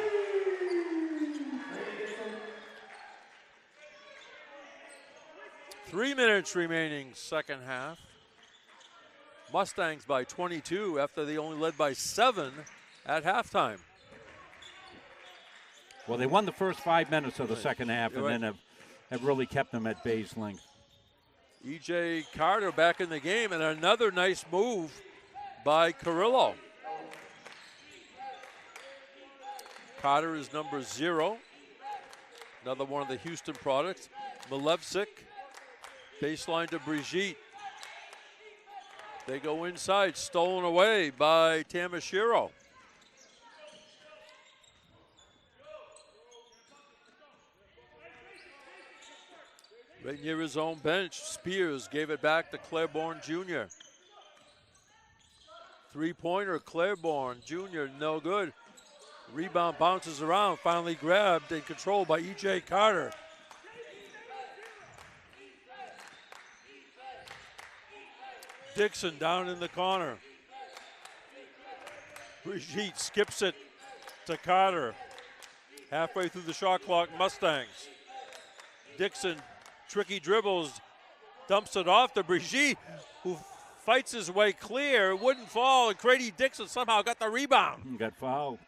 Three minutes remaining, second half. Mustangs by 22 after they only led by 7 at halftime. Well, they won the first 5 minutes of the second half and then have really kept them at Bay's length. E.J. Carter back in the game, and another nice move by Carrillo. Carter is number 0. Another one of the Houston products. Milevsic, baseline to Brigitte. They go inside, stolen away by Tamashiro. Right near his own bench, Spears gave it back to Claiborne Jr. Three-pointer, Claiborne Jr., no good. Rebound bounces around, finally grabbed and controlled by E.J. Carter. Dixon down in the corner. Brigitte skips it to Carter. Halfway through the shot clock, Mustangs. Dixon, tricky dribbles, dumps it off to Brigitte, who fights his way clear. It wouldn't fall, and Grady Dixon somehow got the rebound. Got fouled.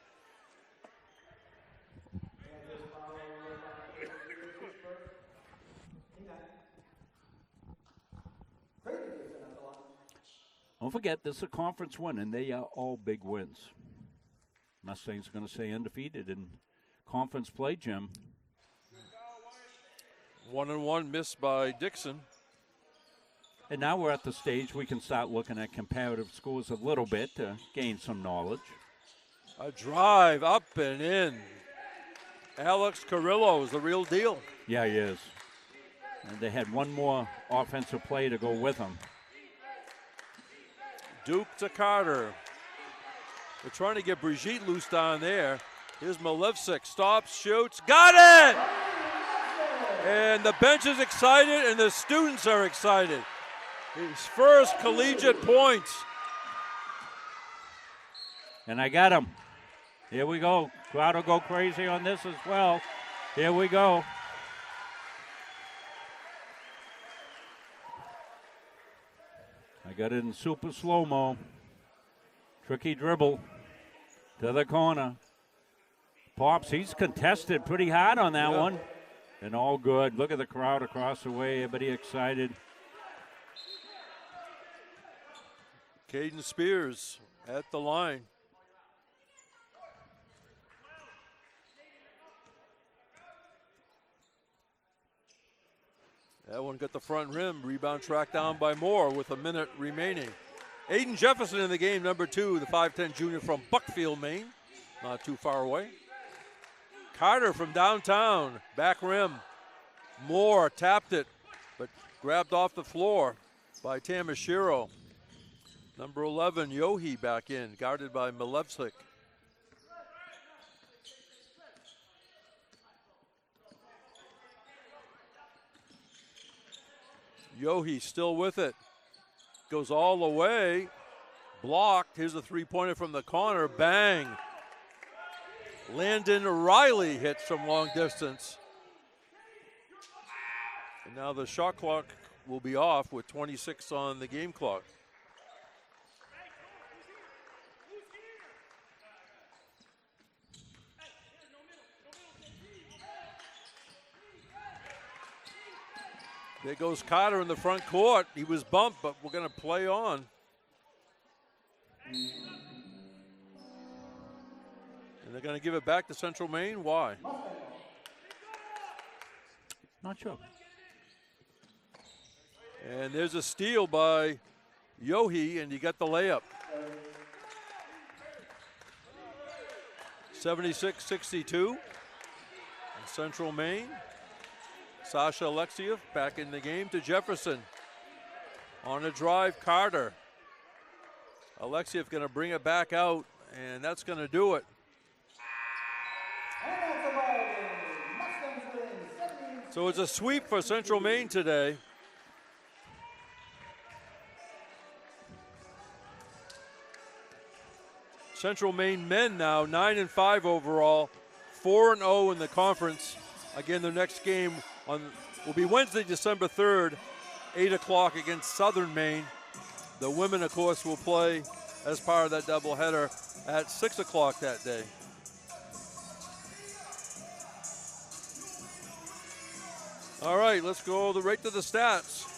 Don't forget, this is a conference win, and they are all big wins. Mustangs are going to stay undefeated in conference play, Jim. 1-1 missed by Dixon. And now we're at the stage we can start looking at comparative scores a little bit to gain some knowledge. A drive up and in. Alex Carrillo is the real deal. Yeah, he is. And they had one more offensive play to go with him. Duke to Carter. They're trying to get Brigitte loose down there. Here's Milevsic, stops, shoots, got it! And the bench is excited and the students are excited. His first collegiate points. And I got him. Here we go. Crowd will go crazy on this as well. Here we go. I got it in super slow-mo. Tricky dribble to the corner. Pops, he's contested pretty hard on that one. And all good. Look at the crowd across the way. Everybody excited. Caden Spears at the line. That one got the front rim. Rebound tracked down by Moore with a minute remaining. Aiden Jefferson in the game, number 2, the 5'10 junior from Buckfield, Maine. Not too far away. Carter from downtown, back rim. Moore tapped it, but grabbed off the floor by Tamashiro. Number 11, Yohi back in, guarded by Milevsik. Yohi still with it. Goes all the way. Blocked. Here's a three-pointer from the corner. Bang. Landon Riley hits from long distance. And now the shot clock will be off with 26 on the game clock. There goes Carter in the front court. He was bumped, but we're going to play on. And they're going to give it back to Central Maine. Why? Not sure. And there's a steal by Yohi, and you got the layup. 76-62. And Central Maine. Sasha Alexiev back in the game to Jefferson. On a drive, Carter. Alexiev going to bring it back out, and that's going to do it. So it's a sweep for Central Maine today. Central Maine men now 9-5 overall, 4-0 in the conference. Again, their next game will be Wednesday, December 3rd, 8 o'clock against Southern Maine. The women, of course, will play as part of that doubleheader at 6 o'clock that day. All right, let's go right to the stats.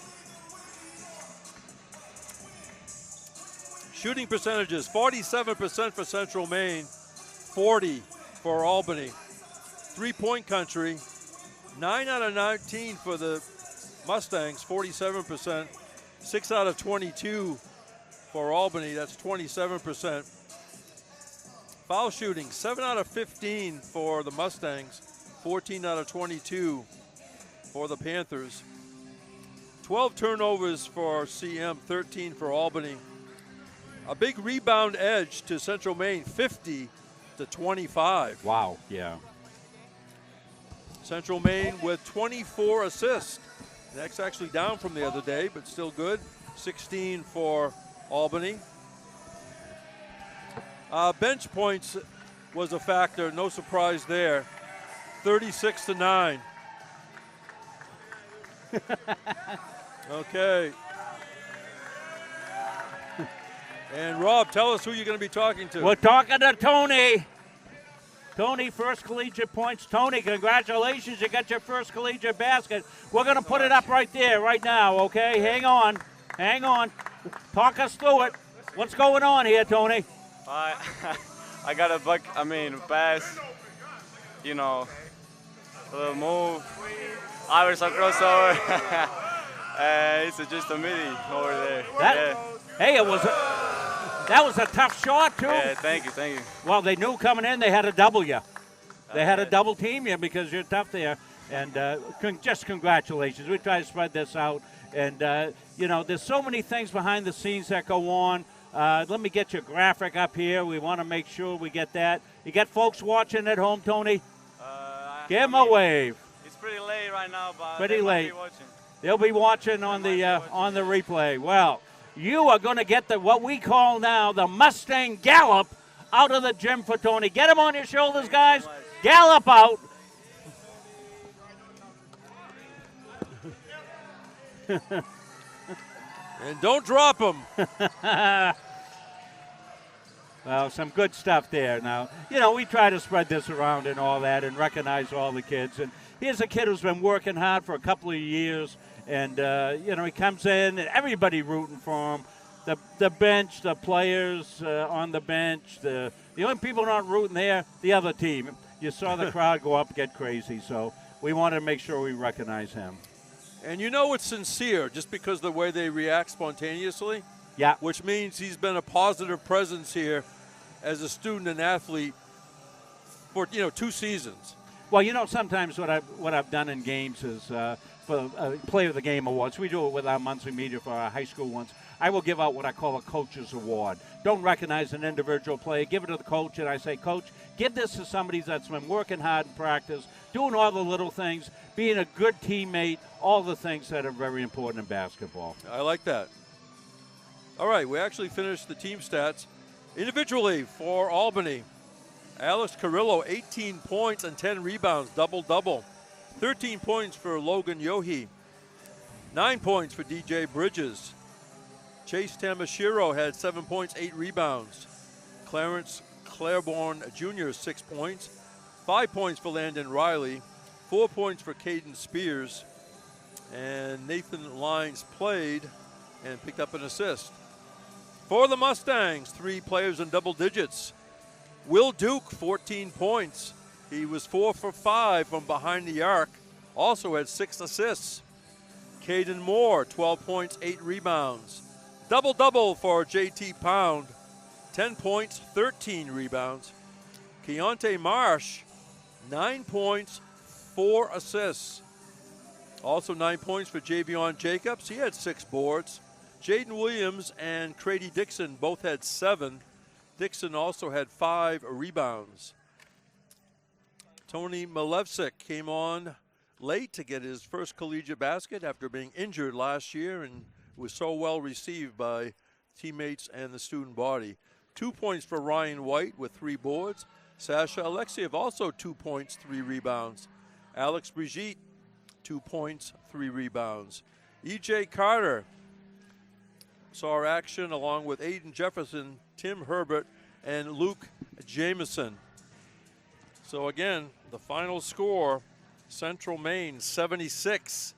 Shooting percentages, 47% for Central Maine, 40 for Albany. Three-point country, 9 out of 19 for the Mustangs, 47%. 6 out of 22 for Albany, that's 27%. Foul shooting, 7 out of 15 for the Mustangs, 14 out of 22 for the Panthers. 12 turnovers for CM, 13 for Albany. A big rebound edge to Central Maine, 50-25. Wow, yeah. Central Maine with 24 assists. That's actually down from the other day, but still good. 16 for Albany. Bench points was a factor, no surprise there. 36-9. Okay. And Rob, tell us who you're going to be talking to. We're talking to Tony. Tony, first collegiate points. Tony, congratulations. You got your first collegiate basket. We're going to put it up right there, right now, okay? Hang on. Hang on. Talk us through it. What's going on here, Tony? I got a pass, a little move. Irish crossover. It's just a midi over there. Hey, that was a tough shot, too. Yeah, thank you. Well, they knew coming in they had to double you. They had to double team you because you're tough there. And just congratulations. We try to spread this out. And, there's so many things behind the scenes that go on. Let me get your graphic up here. We want to make sure we get that. You got folks watching at home, Tony? Give them a wave. It's pretty late right now, but pretty they might late. be watching. They'll be watching on the replay. Well, you are going to get what we call now the Mustang Gallop out of the gym for Tony. Get him on your shoulders, guys. Gallop out. And don't drop him. Well, some good stuff there. Now, we try to spread this around and all that and recognize all the kids. And here's a kid who's been working hard for a couple of years. And, he comes in and everybody rooting for him. The bench, the players on the bench, the only people not rooting there, the other team. You saw the crowd go up, get crazy. So we wanted to make sure we recognize him. And it's sincere just because the way they react spontaneously. Yeah. Which means he's been a positive presence here as a student and athlete for 2 seasons. Well, sometimes what I've done in games is for Player of the Game awards. We do it with our monthly media for our high school ones. I will give out what I call a coach's award. Don't recognize an individual player. Give it to the coach, and I say, Coach, give this to somebody that's been working hard in practice, doing all the little things, being a good teammate, all the things that are very important in basketball. I like that. All right, we actually finished the team stats. Individually for Albany, Alex Carrillo, 18 points and 10 rebounds, double-double. 13 points for Logan Yohe. 9 points for DJ Bridges. Chase Tamashiro had 7 points, 8 rebounds. Clarence Claiborne Jr., 6 points. 5 points for Landon Riley. 4 points for Caden Spears. And Nathan Lyons played and picked up an assist. For the Mustangs, 3 players in double digits. Will Duke, 14 points. He was 4 for 5 from behind the arc. Also had 6 assists. Caden Moore, 12 points, 8 rebounds. Double-double for JT Pound, 10 points, 13 rebounds. Keontae Marsh, 9 points, 4 assists. Also 9 points for Javion Jacobs. He had 6 boards. Jaden Williams and Crady Dixon both had 7. Dixon also had 5 rebounds. Tony Malevsik came on late to get his first collegiate basket after being injured last year and was so well received by teammates and the student body. 2 points for Ryan White with 3 boards. Sasha Alexiev also 2 points, 3 rebounds. Alex Brigitte, 2 points, 3 rebounds. E.J. Carter saw action along with Aiden Jefferson, Tim Herbert, and Luke Jameson. So again, the final score, Central Maine 76.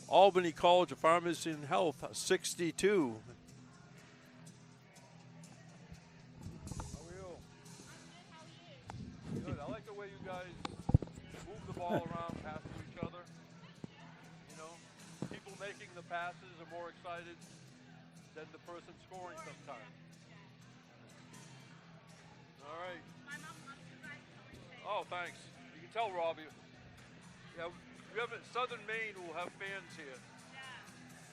Albany College of Pharmacy and Health, 62. How are you? Good. I like the way you guys move the ball around, pass to each other. People making the passes are more excited than the person scoring sometimes. All right. Oh, thanks. You can tell Robbie. Yeah. We have Southern Maine will have fans here.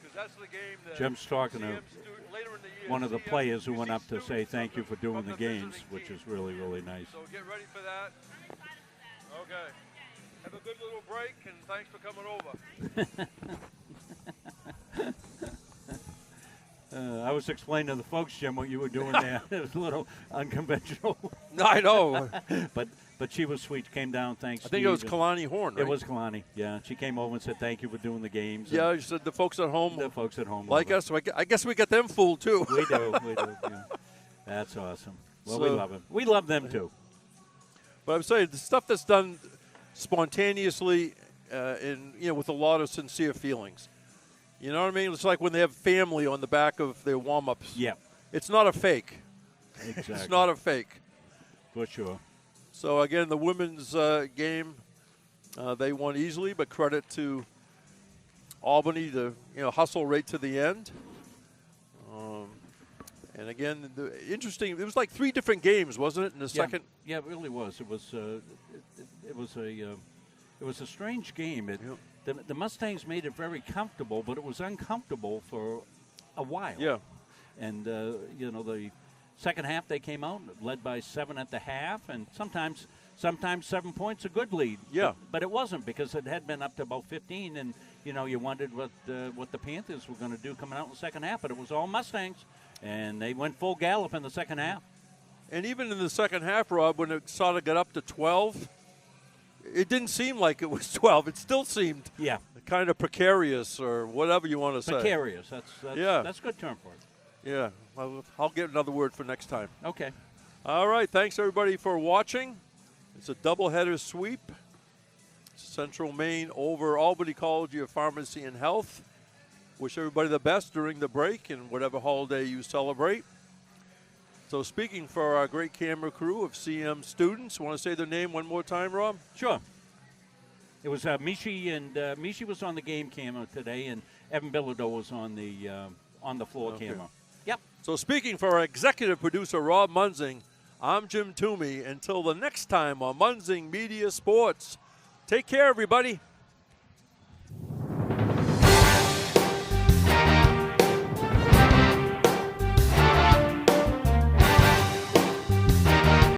Because that's the game that Jim's talking to later in the year, one of the players who went up to say thank you for doing the games, which is really, really nice. So get ready for that. Okay. Have a good little break, and thanks for coming over. I was explaining to the folks, Jim, what you were doing there. It was a little unconventional. No, I know. But she was sweet. Came down, thanks. I think it was Kalani Horn, right? It was Kalani, yeah. She came over and said thank you for doing the games. Yeah, you said the folks at home. The folks at home. Like us, so I guess we get them fooled, too. We do. Yeah. That's awesome. Well, we love them. We love them, too. But I'm saying, the stuff that's done spontaneously and, with a lot of sincere feelings. You know what I mean? It's like when they have family on the back of their warm-ups. Yeah. It's not a fake. Exactly. It's not a fake. For sure. So, again, the women's game, they won easily, but credit to Albany to, hustle right to the end. And, again, interesting, it was like 3 different games, wasn't it, in the second? Yeah, it really was. It was it was a strange game. The Mustangs made it very comfortable, but it was uncomfortable for a while. Yeah. And, the second half they came out, led by 7 at the half, and sometimes 7 points a good lead. Yeah. But it wasn't, because it had been up to about 15, and, you wondered what the Panthers were going to do coming out in the second half, but it was all Mustangs, and they went full gallop in the second half. And even in the second half, Rob, when it sort of got up to 12, it didn't seem like it was 12. It still seemed kind of precarious or whatever you want to say. Precarious. That's a good term for it. Yeah. I'll get another word for next time. Okay. All right. Thanks, everybody, for watching. It's a doubleheader sweep. Central Maine over Albany College of Pharmacy and Health. Wish everybody the best during the break and whatever holiday you celebrate. So speaking for our great camera crew of CM students, want to say their name one more time, Rob? Sure. It was Mishi, and Mishi was on the game camera today, and Evan Bilodeau was on the floor camera. Yep. So speaking for our executive producer, Rob Munzing, I'm Jim Toomey. Until the next time on Munzing Media Sports, take care, everybody.